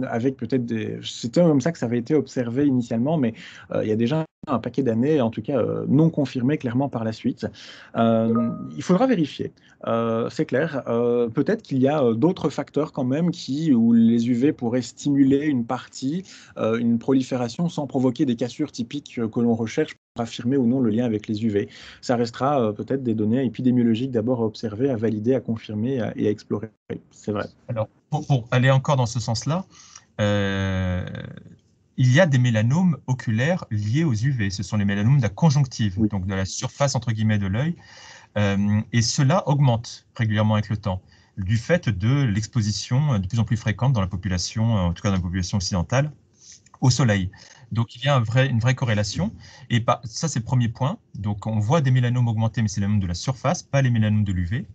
avec peut-être des... C'était comme ça que ça avait été observé initialement, mais il y a déjà un paquet d'années, en tout cas non confirmé clairement par la suite. Il faudra vérifier, c'est clair. Peut-être qu'il y a d'autres facteurs quand même où les UV pourraient stimuler une partie, une prolifération sans provoquer des cassures typiques que l'on recherche pour affirmer ou non le lien avec les UV. Ça restera peut-être des données épidémiologiques d'abord à observer, à valider, à confirmer et à explorer. C'est vrai. Alors, pour aller encore dans ce sens-là, il y a des mélanomes oculaires liés aux UV. Ce sont les mélanomes de la conjonctive, Oui. donc de la surface entre guillemets de l'œil. Et cela augmente régulièrement avec le temps, du fait de l'exposition de plus en plus fréquente dans la population, en tout cas dans la population occidentale, au soleil. Donc il y a une vraie corrélation. Et ça, c'est le premier point. Donc on voit des mélanomes augmenter, mais c'est les mélanomes de la surface, pas les mélanomes de l'UV.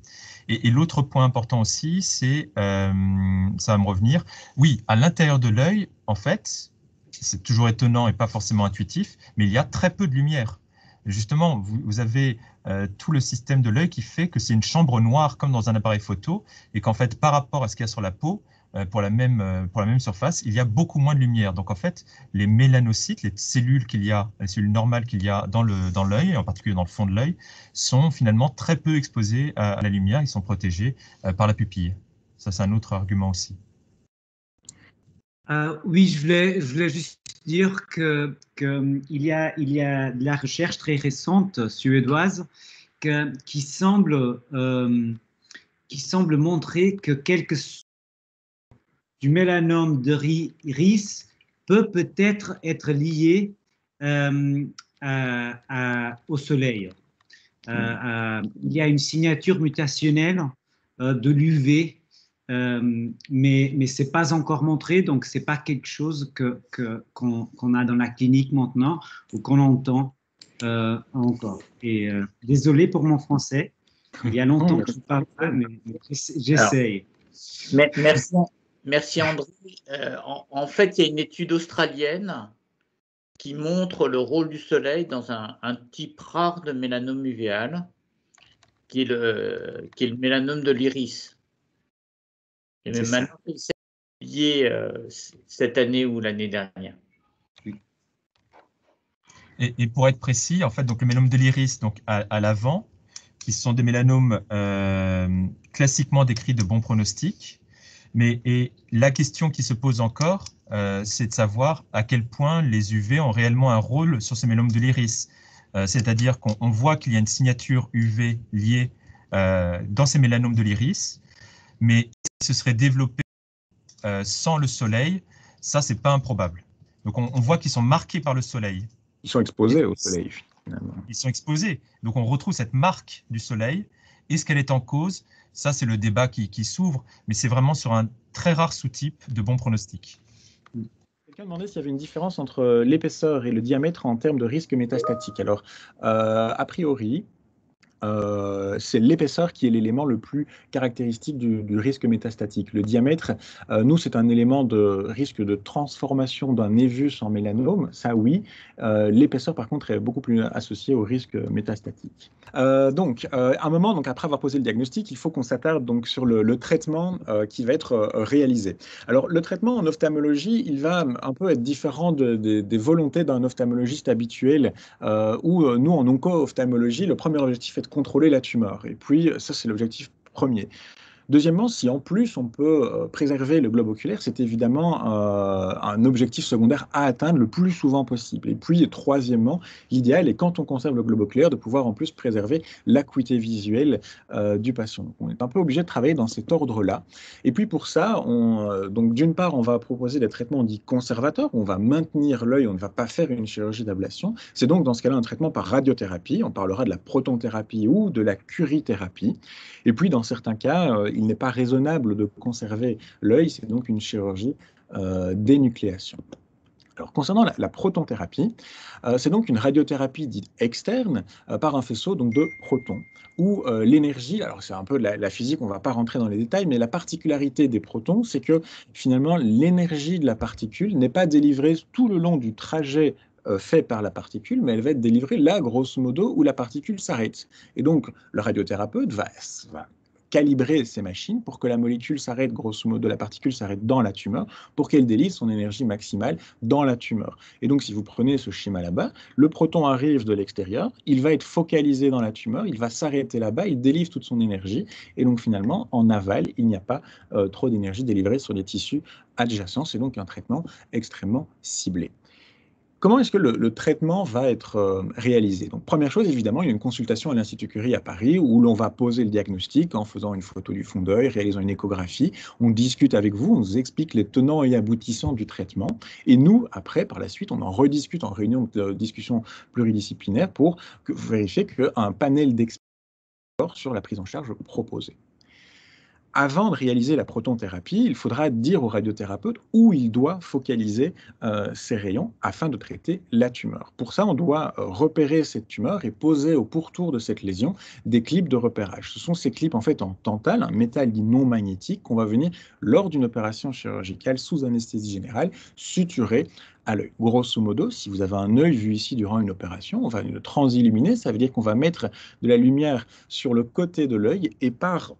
Et l'autre point important aussi, c'est, ça va me revenir, oui, à l'intérieur de l'œil, en fait, c'est toujours étonnant et pas forcément intuitif, mais il y a très peu de lumière. Justement, vous avez tout le système de l'œil qui fait que c'est une chambre noire comme dans un appareil photo et qu'en fait, par rapport à ce qu'il y a sur la peau, pour la même surface, il y a beaucoup moins de lumière. Donc en fait, les mélanocytes, les cellules normales qu'il y a dans l'œil, en particulier dans le fond de l'œil, sont finalement très peu exposées à la lumière, ils sont protégés par la pupille. Ça, c'est un autre argument aussi. Oui, je voulais juste dire qu'il y a de la recherche très récente suédoise qui semble montrer que du mélanome de l'iris peut peut-être être lié au soleil. Il y a une signature mutationnelle de l'UV, mais ce n'est pas encore montré, donc ce n'est pas quelque chose qu'on a dans la clinique maintenant ou qu'on entend encore. Et désolé pour mon français, il y a longtemps que je parle pas, mais j'essaye. Merci André. En fait, il y a une étude australienne qui montre le rôle du soleil dans un type rare de mélanome uvéal, qui est le mélanome de l'iris. Et C'est même ça. maintenant, c'est lié cette année ou l'année dernière. Et pour être précis, en fait, donc le mélanome de l'iris, donc à l'avant, qui sont des mélanomes classiquement décrits de bon pronostic. Et la question qui se pose encore, c'est de savoir à quel point les UV ont réellement un rôle sur ces mélanomes de l'iris. C'est-à-dire qu'on voit qu'il y a une signature UV liée dans ces mélanomes de l'iris, mais ce serait développé sans le soleil, ça, c'est pas improbable. Donc, on voit qu'ils sont marqués par le soleil. Ils sont exposés au soleil, finalement. Ils sont exposés. Donc, on retrouve cette marque du soleil. Est-ce qu'elle est en cause? Ça, c'est le débat qui s'ouvre, mais c'est vraiment sur un très rare sous-type de bon pronostic. Quelqu'un demandait s'il y avait une différence entre l'épaisseur et le diamètre en termes de risque métastatique. Alors, a priori, c'est l'épaisseur qui est l'élément le plus caractéristique du risque métastatique. Le diamètre, nous, c'est un élément de risque de transformation d'un névus en mélanome, ça oui. L'épaisseur, par contre, est beaucoup plus associée au risque métastatique. À un moment, donc, après avoir posé le diagnostic, il faut qu'on s'attarde donc sur le traitement qui va être réalisé. Alors, le traitement en ophtalmologie, il va un peu être différent des volontés d'un ophtalmologiste habituel, où nous, en onco-ophtalmologie, le premier objectif est de contrôler la tumeur. Et puis, ça, c'est l'objectif premier. Deuxièmement, si en plus on peut préserver le globe oculaire, c'est évidemment un objectif secondaire à atteindre le plus souvent possible. Et puis, troisièmement, l'idéal est quand on conserve le globe oculaire de pouvoir en plus préserver l'acuité visuelle du patient. Donc, on est un peu obligé de travailler dans cet ordre-là. Et puis pour ça, donc d'une part, on va proposer des traitements dits conservateurs, on va maintenir l'œil, on ne va pas faire une chirurgie d'ablation. C'est donc dans ce cas-là un traitement par radiothérapie. On parlera de la protonthérapie ou de la curithérapie. Et puis dans certains cas, il n'est pas raisonnable de conserver l'œil, c'est donc une chirurgie d'énucléation. Alors, concernant la protonthérapie, c'est donc une radiothérapie dite externe par un faisceau donc, de protons, où l'énergie, alors c'est un peu de la physique, on ne va pas rentrer dans les détails, mais la particularité des protons, c'est que finalement l'énergie de la particule n'est pas délivrée tout le long du trajet fait par la particule, mais elle va être délivrée là, grosso modo, où la particule s'arrête. Et donc, le radiothérapeute va calibrer ces machines pour que la molécule s'arrête, grosso modo, la particule s'arrête dans la tumeur, pour qu'elle délivre son énergie maximale dans la tumeur. Et donc, si vous prenez ce schéma là-bas, le proton arrive de l'extérieur, il va être focalisé dans la tumeur, il va s'arrêter là-bas, il délivre toute son énergie, et donc finalement, en aval, il n'y a pas trop d'énergie délivrée sur des tissus adjacents. C'est donc un traitement extrêmement ciblé. Comment est-ce que le traitement va être réalisé? Donc, première chose, évidemment, il y a une consultation à l'Institut Curie à Paris où l'on va poser le diagnostic en faisant une photo du fond d'œil, réalisant une échographie. On discute avec vous, on vous explique les tenants et aboutissants du traitement. Et nous, après, par la suite, on en rediscute en réunion de discussion pluridisciplinaire pour vérifier qu'un panel d'experts sur la prise en charge proposée. Avant de réaliser la protonthérapie, il faudra dire au radiothérapeute où il doit focaliser ses rayons afin de traiter la tumeur. Pour ça, on doit repérer cette tumeur et poser au pourtour de cette lésion des clips de repérage. Ce sont ces clips en fait en tantale, un métal dit non magnétique, qu'on va venir, lors d'une opération chirurgicale sous anesthésie générale, suturer à l'œil. Grosso modo, si vous avez un œil vu ici durant une opération, on va le transilluminer, ça veut dire qu'on va mettre de la lumière sur le côté de l'œil et par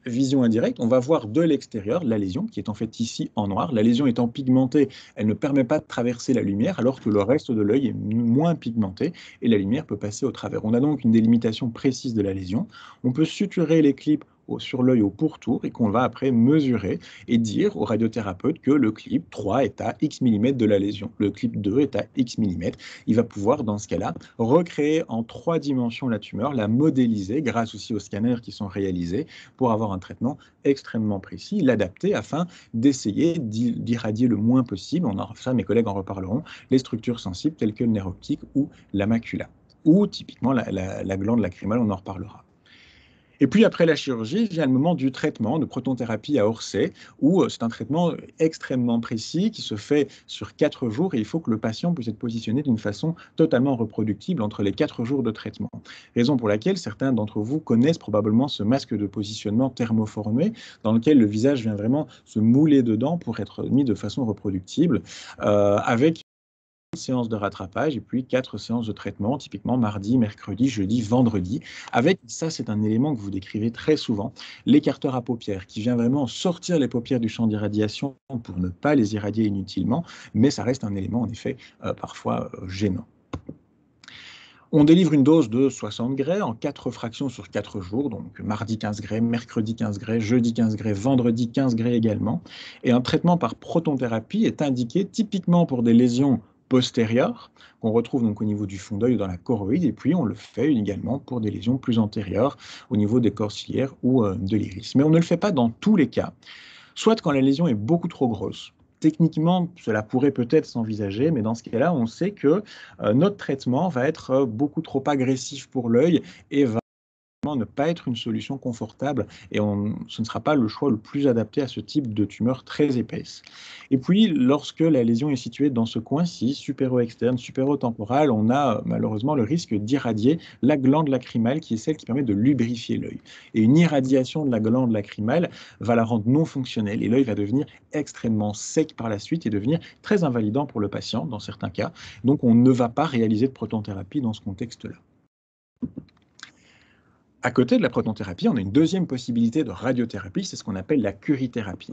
vision indirecte, on va voir de l'extérieur la lésion qui est en fait ici en noir. La lésion étant pigmentée, elle ne permet pas de traverser la lumière alors que le reste de l'œil est moins pigmenté et la lumière peut passer au travers. On a donc une délimitation précise de la lésion. On peut suturer les clips sur l'œil au pourtour et qu'on va après mesurer et dire au radiothérapeute que le clip 3 est à X mm de la lésion, le clip 2 est à X mm. Il va pouvoir, dans ce cas-là, recréer en 3 dimensions la tumeur, la modéliser grâce aussi aux scanners qui sont réalisés pour avoir un traitement extrêmement précis, l'adapter afin d'essayer d'irradier le moins possible, ça mes collègues en reparleront, les structures sensibles telles que le nerf optique ou la macula, ou typiquement la glande lacrymale, on en reparlera. Et puis après la chirurgie, vient le moment du traitement de protonthérapie à Orsay, où c'est un traitement extrêmement précis qui se fait sur 4 jours et il faut que le patient puisse être positionné d'une façon totalement reproductible entre les 4 jours de traitement. Raison pour laquelle certains d'entre vous connaissent probablement ce masque de positionnement thermoformé dans lequel le visage vient vraiment se mouler dedans pour être mis de façon reproductible avec séances de rattrapage et puis 4 séances de traitement, typiquement mardi, mercredi, jeudi, vendredi, avec, ça c'est un élément que vous décrivez très souvent, l'écarteur à paupières, qui vient vraiment sortir les paupières du champ d'irradiation pour ne pas les irradier inutilement, mais ça reste un élément en effet parfois gênant. On délivre une dose de 60 Gray en 4 fractions sur 4 jours, donc mardi 15 Gray, mercredi 15 Gray, jeudi 15 Gray, vendredi 15 Gray également. Et un traitement par protonthérapie est indiqué typiquement pour des lésions postérieures, qu'on retrouve donc au niveau du fond d'œil ou dans la choroïde, et puis on le fait également pour des lésions plus antérieures au niveau des corps ciliaires ou de l'iris. Mais on ne le fait pas dans tous les cas, soit quand la lésion est beaucoup trop grosse. Techniquement, cela pourrait peut-être s'envisager, mais dans ce cas-là, on sait que notre traitement va être beaucoup trop agressif pour l'œil et va ne pas être une solution confortable et ce ne sera pas le choix le plus adapté à ce type de tumeur très épaisse. Et puis, lorsque la lésion est située dans ce coin-ci, supéro-externe, supéro-temporal, on a malheureusement le risque d'irradier la glande lacrymale qui est celle qui permet de lubrifier l'œil. Et une irradiation de la glande lacrymale va la rendre non fonctionnelle et l'œil va devenir extrêmement sec par la suite et devenir très invalidant pour le patient dans certains cas. Donc, on ne va pas réaliser de protonthérapie dans ce contexte-là. À côté de la protonthérapie, on a une deuxième possibilité de radiothérapie, c'est ce qu'on appelle la curithérapie.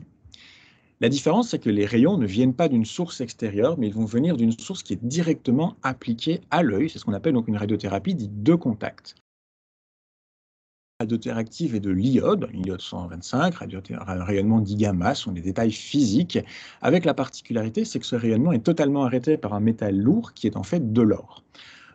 La différence, c'est que les rayons ne viennent pas d'une source extérieure, mais ils vont venir d'une source qui est directement appliquée à l'œil. C'est ce qu'on appelle donc une radiothérapie dite de contact. La radiothérapie est de l'iode 125, rayonnement d'I-gamma, sont des détails physiques, avec la particularité, c'est que ce rayonnement est totalement arrêté par un métal lourd qui est en fait de l'or.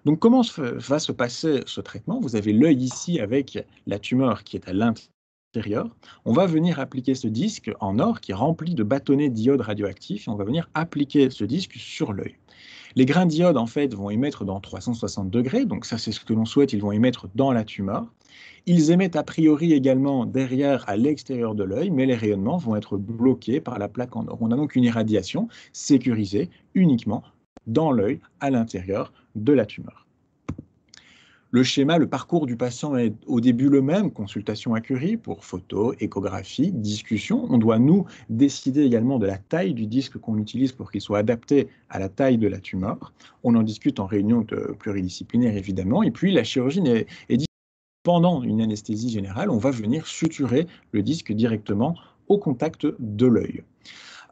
Donc, comment va se passer ce traitement? Vous avez l'œil ici avec la tumeur qui est à l'intérieur. On va venir appliquer ce disque en or qui est rempli de bâtonnets d'iode radioactifs et on va venir appliquer ce disque sur l'œil. Les grains d'iode, en fait, vont émettre dans 360 degrés, donc ça, c'est ce que l'on souhaite, ils vont émettre dans la tumeur. Ils émettent a priori également derrière, à l'extérieur de l'œil, mais les rayonnements vont être bloqués par la plaque en or. On a donc une irradiation sécurisée uniquement dans l'œil, à l'intérieur de la tumeur. Le schéma, le parcours du patient est au début le même, consultation à Curie pour photo, échographie, discussion. On doit, nous, décider également de la taille du disque qu'on utilise pour qu'il soit adapté à la taille de la tumeur. On en discute en réunion pluridisciplinaire, évidemment. Et puis, la chirurgie est pendant une anesthésie générale, on va venir suturer le disque directement au contact de l'œil.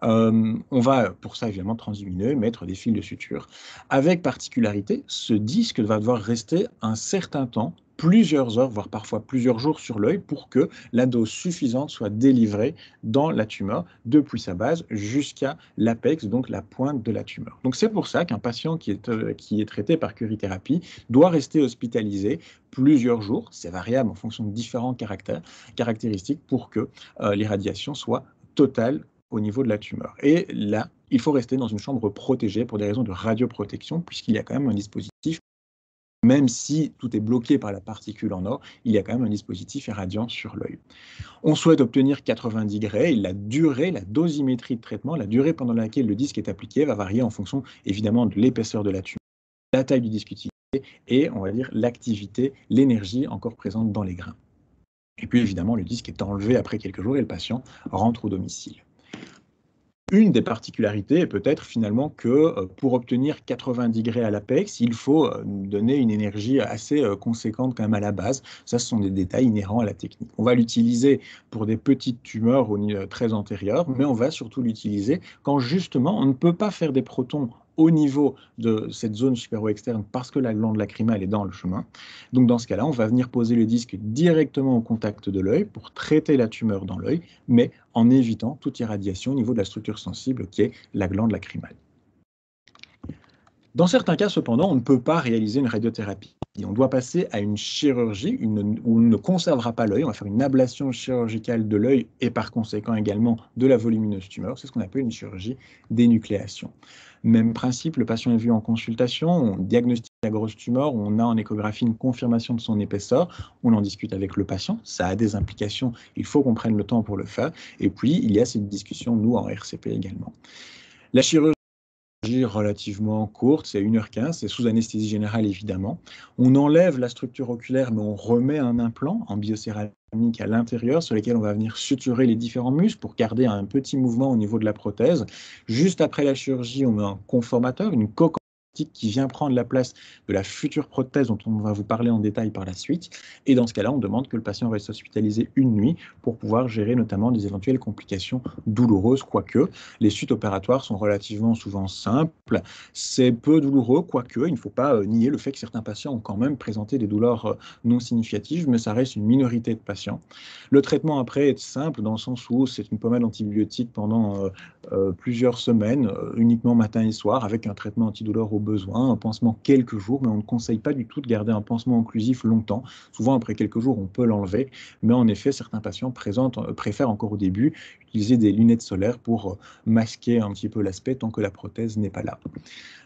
On va, pour ça, évidemment, transluminer, mettre des fils de suture. Avec particularité, ce disque va devoir rester un certain temps, plusieurs heures, voire parfois plusieurs jours sur l'œil, pour que la dose suffisante soit délivrée dans la tumeur, depuis sa base jusqu'à l'apex, donc la pointe de la tumeur. Donc c'est pour ça qu'un patient qui est traité par curithérapie doit rester hospitalisé plusieurs jours, c'est variable en fonction de différentes caractéristiques, pour que l'irradiation soit totale au niveau de la tumeur. Et là, il faut rester dans une chambre protégée pour des raisons de radioprotection, puisqu'il y a quand même un dispositif, même si tout est bloqué par la particule en or, il y a quand même un dispositif irradiant sur l'œil. On souhaite obtenir 90 Gray, la durée, la dosimétrie de traitement, la durée pendant laquelle le disque est appliqué va varier en fonction évidemment de l'épaisseur de la tumeur, la taille du disque utilisé et on va dire l'activité, l'énergie encore présente dans les grains. Et puis évidemment, le disque est enlevé après quelques jours et le patient rentre au domicile. Une des particularités est peut-être finalement que pour obtenir 90 Gray à l'apex, il faut donner une énergie assez conséquente quand même à la base. Ça, ce sont des détails inhérents à la technique. On va l'utiliser pour des petites tumeurs très antérieures, mais on va surtout l'utiliser quand justement on ne peut pas faire des protons au niveau de cette zone supéro-externe parce que la glande lacrymale est dans le chemin. Donc dans ce cas-là, on va venir poser le disque directement au contact de l'œil pour traiter la tumeur dans l'œil, mais en évitant toute irradiation au niveau de la structure sensible qui est la glande lacrymale. Dans certains cas, cependant, on ne peut pas réaliser une radiothérapie. On doit passer à une chirurgie où on ne conservera pas l'œil. On va faire une ablation chirurgicale de l'œil et par conséquent également de la volumineuse tumeur. C'est ce qu'on appelle une chirurgie d'énucléation. Même principe, le patient est vu en consultation, on diagnostique la grosse tumeur, on a en échographie une confirmation de son épaisseur, on en discute avec le patient, ça a des implications, il faut qu'on prenne le temps pour le faire. Et puis, il y a cette discussion, nous, en RCP également. La chirurgie relativement courte, c'est 1h15, c'est sous anesthésie générale évidemment. On enlève la structure oculaire, mais on remet un implant en biocéramique à l'intérieur sur lequel on va venir suturer les différents muscles pour garder un petit mouvement au niveau de la prothèse. Juste après la chirurgie, on met un conformateur, une coque qui vient prendre la place de la future prothèse dont on va vous parler en détail par la suite. Et dans ce cas-là, on demande que le patient reste hospitalisé une nuit pour pouvoir gérer notamment des éventuelles complications douloureuses, quoique les suites opératoires sont relativement souvent simples. C'est peu douloureux, quoique il ne faut pas nier le fait que certains patients ont quand même présenté des douleurs non significatives, mais ça reste une minorité de patients. Le traitement après est simple dans le sens où c'est une pommade antibiotique pendant plusieurs semaines, uniquement matin et soir, avec un traitement antidouleur au besoin, un pansement quelques jours, mais on ne conseille pas du tout de garder un pansement occlusif longtemps. Souvent, après quelques jours, on peut l'enlever, mais en effet, certains patients préfèrent encore au début utiliser des lunettes solaires pour masquer un petit peu l'aspect tant que la prothèse n'est pas là.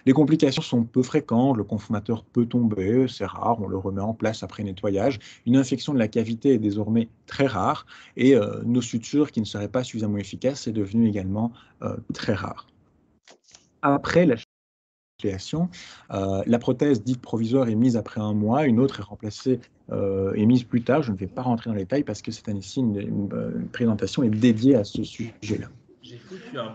Les complications sont peu fréquentes, le conformateur peut tomber, c'est rare, on le remet en place après nettoyage. Une infection de la cavité est désormais très rare et nos sutures qui ne seraient pas suffisamment efficaces, c'est devenu également très rare. Après la création, la prothèse dite provisoire est mise après un mois, une autre est remplacée est mise plus tard. Je ne vais pas rentrer dans les détails parce que cette année-ci, une présentation est dédiée à ce sujet-là.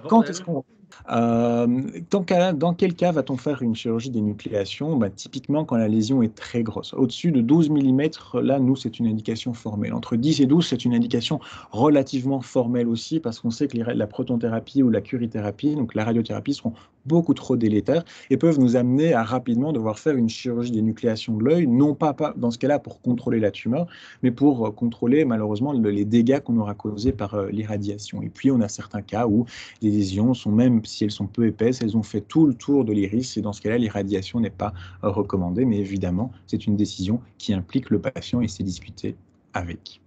Quand est-ce qu'on dans quel cas va-t-on faire une chirurgie d'énucléation? Typiquement quand la lésion est très grosse. Au-dessus de 12 mm, là, nous, c'est une indication formelle. Entre 10 et 12, c'est une indication relativement formelle aussi, parce qu'on sait que la protonthérapie ou la curithérapie, donc la radiothérapie, seront beaucoup trop délétères et peuvent nous amener à rapidement devoir faire une chirurgie d'énucléation de l'œil, non pas dans ce cas-là pour contrôler la tumeur, mais pour contrôler malheureusement les dégâts qu'on aura causés par l'irradiation. Et puis on a certains cas où les lésions sont, même si elles sont peu épaisses, elles ont fait tout le tour de l'iris et dans ce cas-là, l'irradiation n'est pas recommandée, mais évidemment, c'est une décision qui implique le patient et c'est discuté avec.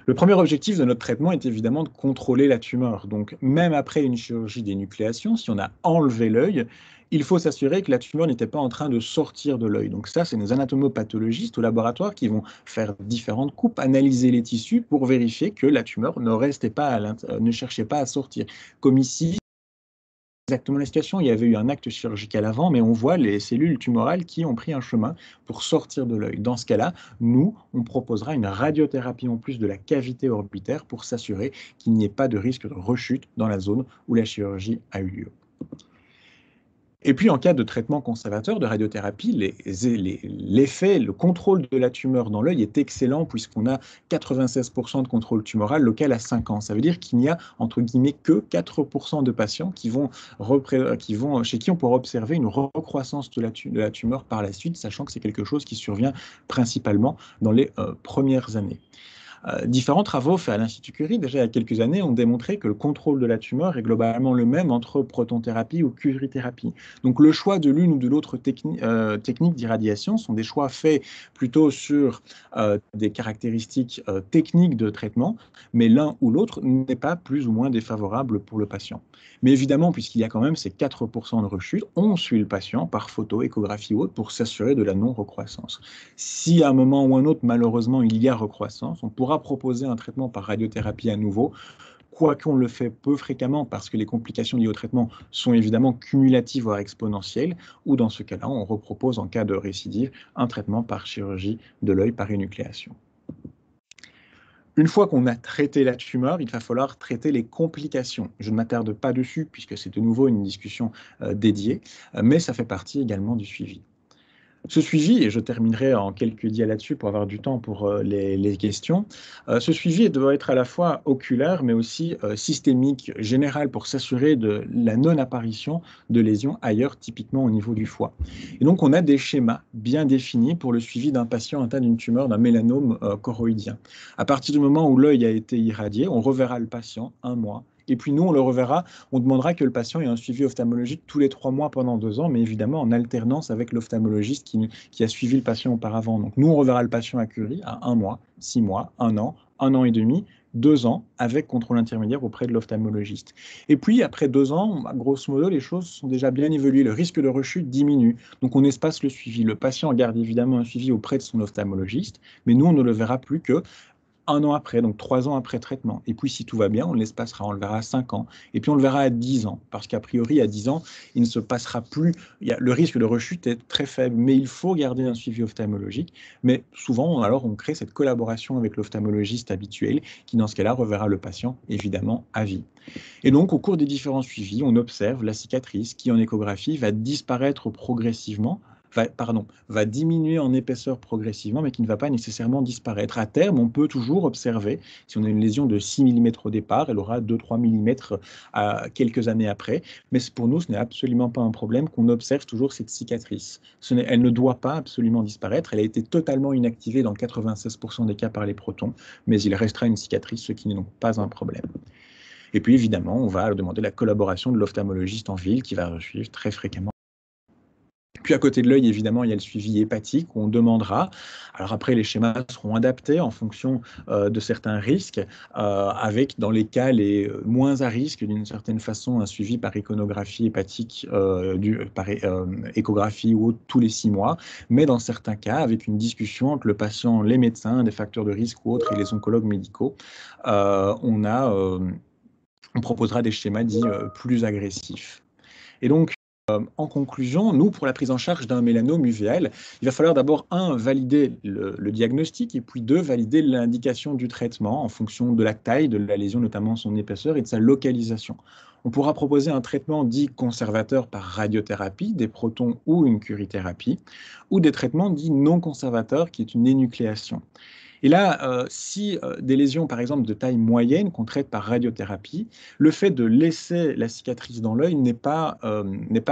Le premier objectif de notre traitement est évidemment de contrôler la tumeur. Donc, même après une chirurgie d'énucléation, si on a enlevé l'œil, il faut s'assurer que la tumeur n'était pas en train de sortir de l'œil. Donc ça, c'est nos anatomopathologistes au laboratoire qui vont faire différentes coupes, analyser les tissus pour vérifier que la tumeur ne cherchait pas à sortir. Comme ici, exactement la situation, il y avait eu un acte chirurgical avant, mais on voit les cellules tumorales qui ont pris un chemin pour sortir de l'œil. Dans ce cas-là, nous, on proposera une radiothérapie en plus de la cavité orbitaire pour s'assurer qu'il n'y ait pas de risque de rechute dans la zone où la chirurgie a eu lieu. Et puis, en cas de traitement conservateur de radiothérapie, l'effet, le contrôle de la tumeur dans l'œil est excellent puisqu'on a 96% de contrôle tumoral local à 5 ans. Ça veut dire qu'il n'y a, entre guillemets, que 4% de patients chez qui on pourra observer une recroissance de la tumeur par la suite, sachant que c'est quelque chose qui survient principalement dans les premières années. Différents travaux faits à l'Institut Curie, déjà il y a quelques années, ont démontré que le contrôle de la tumeur est globalement le même entre protonthérapie ou curithérapie. Donc le choix de l'une ou de l'autre technique d'irradiation sont des choix faits plutôt sur des caractéristiques techniques de traitement, mais l'un ou l'autre n'est pas plus ou moins défavorable pour le patient. Mais évidemment, puisqu'il y a quand même ces 4% de rechute, on suit le patient par photo, échographie ou autre pour s'assurer de la non-recroissance. Si à un moment ou un autre, malheureusement, il y a recroissance, on pourra proposer un traitement par radiothérapie à nouveau, quoiqu'on le fait peu fréquemment parce que les complications liées au traitement sont évidemment cumulatives voire exponentielles, ou dans ce cas-là, on repropose en cas de récidive un traitement par chirurgie de l'œil par énucléation. Une fois qu'on a traité la tumeur, il va falloir traiter les complications. Je ne m'attarde pas dessus puisque c'est de nouveau une discussion dédiée, mais ça fait partie également du suivi. Ce suivi, et je terminerai en quelques dias là-dessus pour avoir du temps pour les questions, ce suivi doit être à la fois oculaire mais aussi systémique, général, pour s'assurer de la non-apparition de lésions ailleurs, typiquement au niveau du foie. Et donc on a des schémas bien définis pour le suivi d'un patient atteint d'une tumeur, d'un mélanome choroïdien. À partir du moment où l'œil a été irradié, on reverra le patient un mois. Et puis nous, on le reverra, on demandera que le patient ait un suivi ophtalmologique tous les 3 mois pendant 2 ans, mais évidemment en alternance avec l'ophtalmologiste qui a suivi le patient auparavant. Donc nous, on reverra le patient à Curie à 1 mois, 6 mois, 1 an et demi, 2 ans, avec contrôle intermédiaire auprès de l'ophtalmologiste. Et puis, après 2 ans, grosso modo, les choses sont déjà bien évoluées. Le risque de rechute diminue. Donc on espace le suivi. Le patient garde évidemment un suivi auprès de son ophtalmologiste, mais nous, on ne le verra plus que 1 an après, donc 3 ans après traitement. Et puis, si tout va bien, on l'espacera, on le verra à 5 ans. Et puis, on le verra à 10 ans, parce qu'a priori, à 10 ans, il ne se passera plus. Le risque de rechute est très faible, mais il faut garder un suivi ophtalmologique. Mais souvent, alors, on crée cette collaboration avec l'ophtalmologiste habituel, qui, dans ce cas-là, reverra le patient, évidemment, à vie. Et donc, au cours des différents suivis, on observe la cicatrice qui, en échographie, va disparaître progressivement, va diminuer en épaisseur progressivement, mais qui ne va pas nécessairement disparaître. À terme, on peut toujours observer, si on a une lésion de 6 mm au départ, elle aura 2-3 mm quelques années après. Mais pour nous, ce n'est absolument pas un problème qu'on observe toujours cette cicatrice. Elle ne doit pas absolument disparaître. Elle a été totalement inactivée dans 96% des cas par les protons, mais il restera une cicatrice, ce qui n'est donc pas un problème. Et puis, évidemment, on va demander la collaboration de l'ophtalmologiste en ville qui va suivre très fréquemment. Puis à côté de l'œil, évidemment, il y a le suivi hépatique où on demandera. Alors après, les schémas seront adaptés en fonction de certains risques, avec dans les cas les moins à risque, d'une certaine façon, un suivi par iconographie hépatique, par échographie ou autre, tous les 6 mois. Mais dans certains cas, avec une discussion entre le patient, les médecins, des facteurs de risque ou autres, et les oncologues médicaux, on proposera des schémas dits plus agressifs. Et donc, en conclusion, nous, pour la prise en charge d'un mélanome uvéal, il va falloir d'abord, 1, valider le diagnostic, et puis 2, valider l'indication du traitement en fonction de la taille de la lésion, notamment son épaisseur, et de sa localisation. On pourra proposer un traitement dit conservateur par radiothérapie, des protons ou une curithérapie, ou des traitements dits non conservateurs, qui est une énucléation. Et là, si des lésions, par exemple, de taille moyenne qu'on traite par radiothérapie, le fait de laisser la cicatrice dans l'œil n'est pas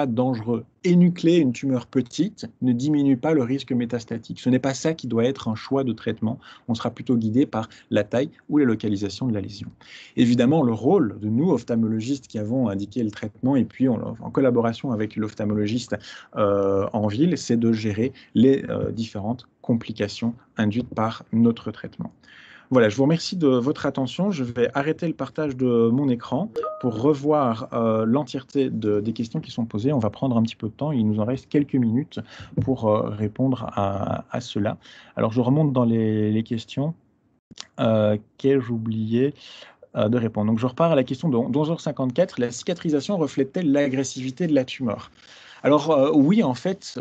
dangereux. Énucléer une tumeur petite ne diminue pas le risque métastatique. Ce n'est pas ça qui doit être un choix de traitement. On sera plutôt guidé par la taille ou la localisation de la lésion. Évidemment, le rôle de nous, ophtalmologistes, qui avons indiqué le traitement, et puis en collaboration avec l'ophtalmologiste en ville, c'est de gérer les différentes complications induites par notre traitement. Voilà, je vous remercie de votre attention. Je vais arrêter le partage de mon écran pour revoir l'entièreté des questions qui sont posées. On va prendre un petit peu de temps. Il nous en reste quelques minutes pour répondre à cela. Alors, je remonte dans les questions. Qu'ai-je oublié de répondre? Donc, je repars à la question de 11h54. La cicatrisation reflète-t-elle l'agressivité de la tumeur? Alors oui, en fait,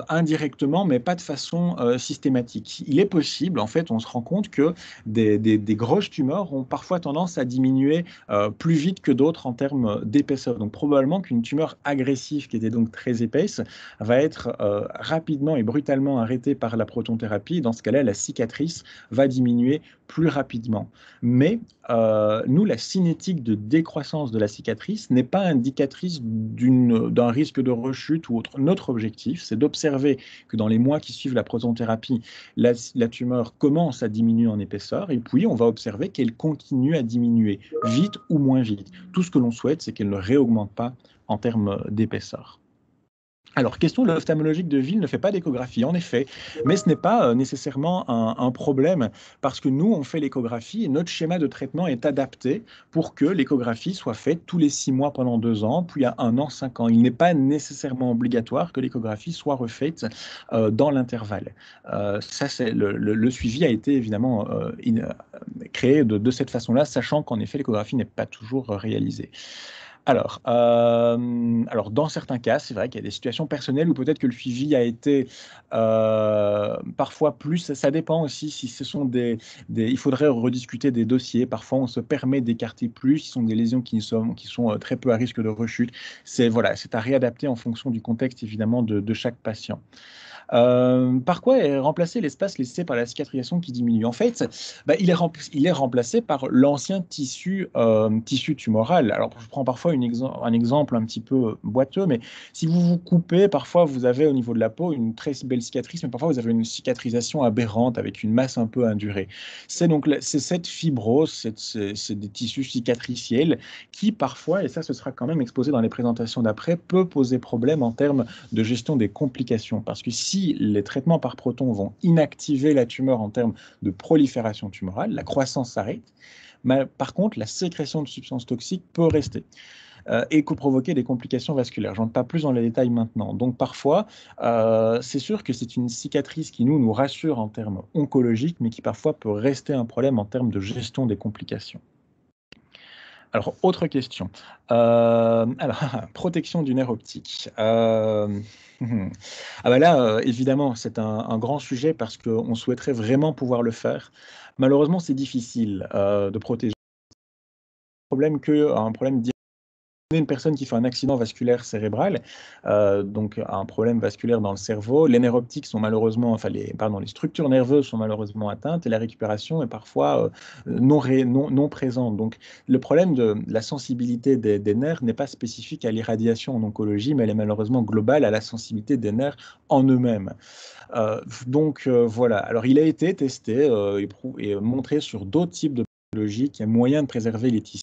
indirectement, mais pas de façon systématique. Il est possible, en fait, on se rend compte que des grosses tumeurs ont parfois tendance à diminuer plus vite que d'autres en termes d'épaisseur. Donc probablement qu'une tumeur agressive, qui était donc très épaisse, va être rapidement et brutalement arrêtée par la protonthérapie. Dans ce cas-là, la cicatrice va diminuer plus rapidement. Mais nous, la cinétique de décroissance de la cicatrice n'est pas indicatrice d'un risque de rechute ou autre. Notre objectif, c'est d'observer que dans les mois qui suivent la protonthérapie, la tumeur commence à diminuer en épaisseur, et puis on va observer qu'elle continue à diminuer, vite ou moins vite. Tout ce que l'on souhaite, c'est qu'elle ne réaugmente pas en termes d'épaisseur. Alors, question, l'ophtalmologique de ville ne fait pas d'échographie, en effet, mais ce n'est pas nécessairement un problème, parce que nous, on fait l'échographie et notre schéma de traitement est adapté pour que l'échographie soit faite tous les 6 mois pendant 2 ans, puis à 1 an, 5 ans. Il n'est pas nécessairement obligatoire que l'échographie soit refaite dans l'intervalle. Ça, le suivi a été évidemment créé de cette façon-là, sachant qu'en effet, l'échographie n'est pas toujours réalisée. Alors, dans certains cas, c'est vrai qu'il y a des situations personnelles où peut-être que le suivi a été parfois plus. Ça dépend aussi si ce sont il faudrait rediscuter des dossiers. Parfois, on se permet d'écarter plus. Si ce sont des lésions qui sont très peu à risque de rechute. C'est à réadapter en fonction du contexte, évidemment, de chaque patient. Par quoi est remplacé l'espace laissé par la cicatrisation qui diminue? En fait, il est remplacé par l'ancien tissu tumoral. Alors, je prends parfois un exemple un petit peu boiteux, mais si vous vous coupez, parfois vous avez au niveau de la peau une très belle cicatrice, mais parfois vous avez une cicatrisation aberrante avec une masse un peu indurée. C'est cette fibrose, c'est des tissus cicatriciels qui parfois, et ça ce sera quand même exposé dans les présentations d'après, peut poser problème en termes de gestion des complications. Parce que si les traitements par protons vont inactiver la tumeur en termes de prolifération tumorale, la croissance s'arrête, mais par contre, la sécrétion de substances toxiques peut rester. et provoquer des complications vasculaires. Je n'entre pas plus dans les détails maintenant. Donc parfois, c'est sûr que c'est une cicatrice qui nous rassure en termes oncologiques, mais qui parfois peut rester un problème en termes de gestion des complications. Alors, autre question. Protection du nerf optique. Ah bah là, évidemment, c'est un grand sujet parce qu'on souhaiterait vraiment pouvoir le faire. Malheureusement, c'est difficile de protéger. Un problème une personne qui fait un accident vasculaire cérébral, donc un problème vasculaire dans le cerveau, les nerfs optiques sont malheureusement, les structures nerveuses sont malheureusement atteintes et la récupération est parfois non présente. Donc le problème de la sensibilité des nerfs n'est pas spécifique à l'irradiation en oncologie, mais elle est malheureusement globale à la sensibilité des nerfs en eux-mêmes. Voilà. Alors il a été testé et montré sur d'autres types de pathologies qu'il y a moyen de préserver les tissus.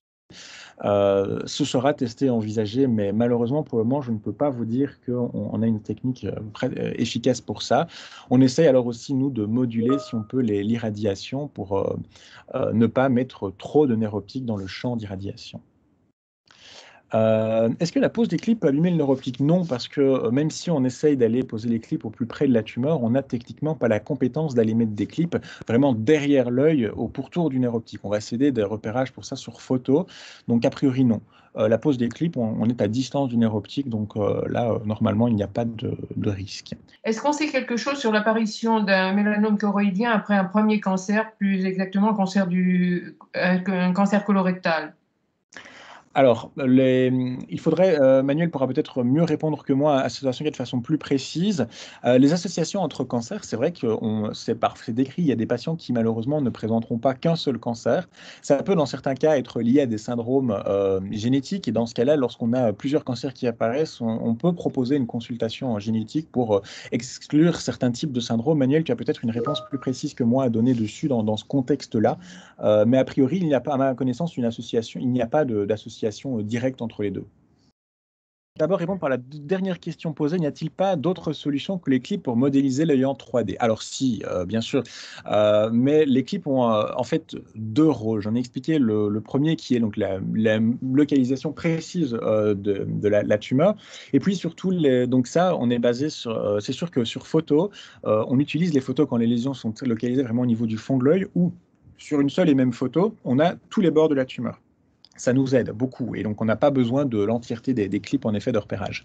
Ce sera testé et envisagé, mais malheureusement, pour le moment, je ne peux pas vous dire qu'on a une technique efficace pour ça. On essaye alors aussi, nous, de moduler, si on peut, l'irradiation pour ne pas mettre trop de nerfs optiques dans le champ d'irradiation. Est-ce que la pose des clips peut abîmer le nerf optique? Non, parce que même si on essaye d'aller poser les clips au plus près de la tumeur, on n'a techniquement pas la compétence d'aller mettre des clips vraiment derrière l'œil au pourtour du nerf optique. On va s'aider des repérages pour ça sur photo, donc a priori non. La pose des clips, on est à distance du nerf optique, donc là, normalement, il n'y a pas de risque. Est-ce qu'on sait quelque chose sur l'apparition d'un mélanome choroïdien après un premier cancer, plus exactement un cancer colorectal? Alors, il faudrait, Manuel pourra peut-être mieux répondre que moi à cette situation de façon plus précise. Les associations entre cancers, c'est vrai que c'est décrit, il y a des patients qui malheureusement ne présenteront pas qu'un seul cancer. Ça peut dans certains cas être lié à des syndromes génétiques et dans ce cas-là, lorsqu'on a plusieurs cancers qui apparaissent, on peut proposer une consultation génétique pour exclure certains types de syndromes. Manuel, tu as peut-être une réponse plus précise que moi à donner dessus dans ce contexte-là. Mais a priori, il n'y a pas, à ma connaissance, il n'y a pas d'association directe entre les deux. D'abord, répondre par la dernière question posée, n'y a-t-il pas d'autres solutions que les clips pour modéliser l'œil en 3D? Alors si, bien sûr, mais les clips ont en fait deux rôles. J'en ai expliqué le premier qui est donc la localisation précise de la tumeur. Et puis surtout, donc ça, on est basé sur, c'est sûr que sur photo, on utilise les photos quand les lésions sont localisées vraiment au niveau du fond de l'œil ou sur une seule et même photo, on a tous les bords de la tumeur. Ça nous aide beaucoup et donc on n'a pas besoin de l'entièreté des clips en effet de repérage.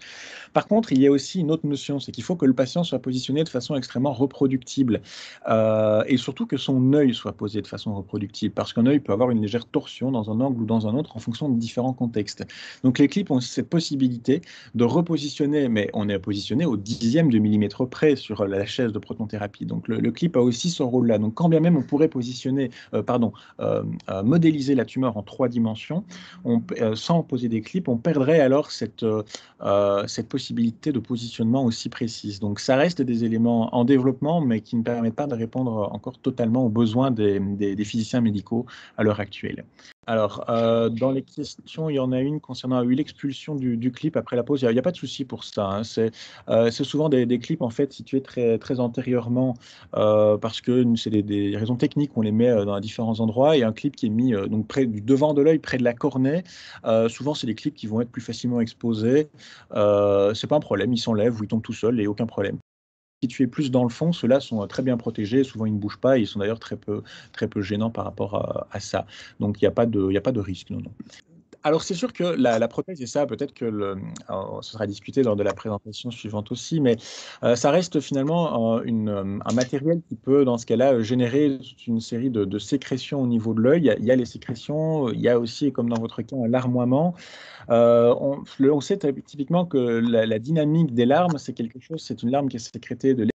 Par contre, il y a aussi une autre notion, c'est qu'il faut que le patient soit positionné de façon extrêmement reproductible et surtout que son œil soit posé de façon reproductible parce qu'un œil peut avoir une légère torsion dans un angle ou dans un autre en fonction de différents contextes. Donc les clips ont aussi cette possibilité de repositionner, mais on est positionné au dixième de millimètre près sur la chaise de protonthérapie. Donc le clip a aussi ce rôle-là. Donc quand bien même on pourrait modéliser la tumeur en 3 dimensions, sans poser des clips, on perdrait alors cette possibilité de positionnement aussi précise. Donc ça reste des éléments en développement, mais qui ne permettent pas de répondre encore totalement aux besoins des physiciens médicaux à l'heure actuelle. Alors, dans les questions, il y en a une concernant l'expulsion du clip après la pause. Il n'y a pas de souci pour ça. Hein. C'est souvent des clips en fait situés très, très antérieurement parce que c'est des raisons techniques. On les met dans différents endroits et un clip qui est mis donc près du devant de l'œil, près de la cornée. Souvent, c'est des clips qui vont être plus facilement exposés. C'est pas un problème. Ils s'enlèvent ou ils tombent tout seuls et aucun problème. Si tu es plus dans le fond, ceux-là sont très bien protégés, souvent ils ne bougent pas, et ils sont d'ailleurs très peu gênants par rapport à ça. Donc il n'y a pas de risque. Non. Alors c'est sûr que la prothèse, et ça peut-être que ce sera discuté lors de la présentation suivante aussi, mais ça reste finalement un matériel qui peut dans ce cas-là générer une série de sécrétions au niveau de l'œil. Il y a les sécrétions, il y a aussi, comme dans votre cas, un larmoiement. On sait typiquement que la dynamique des larmes, c'est quelque chose, c'est une larme qui est sécrétée de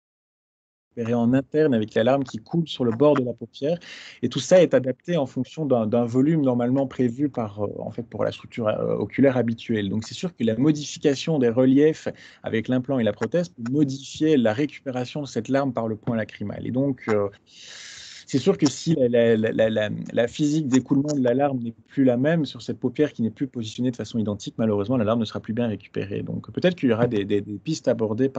en interne avec la larme qui coule sur le bord de la paupière. Et tout ça est adapté en fonction d'un volume normalement prévu pour la structure oculaire habituelle. Donc c'est sûr que la modification des reliefs avec l'implant et la prothèse peut modifier la récupération de cette larme par le point lacrymal. Et donc c'est sûr que si la physique d'écoulement de la larme n'est plus la même sur cette paupière qui n'est plus positionnée de façon identique, malheureusement, la larme ne sera plus bien récupérée. Donc peut-être qu'il y aura des pistes abordées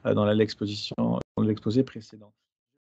dans l'exposé précédent.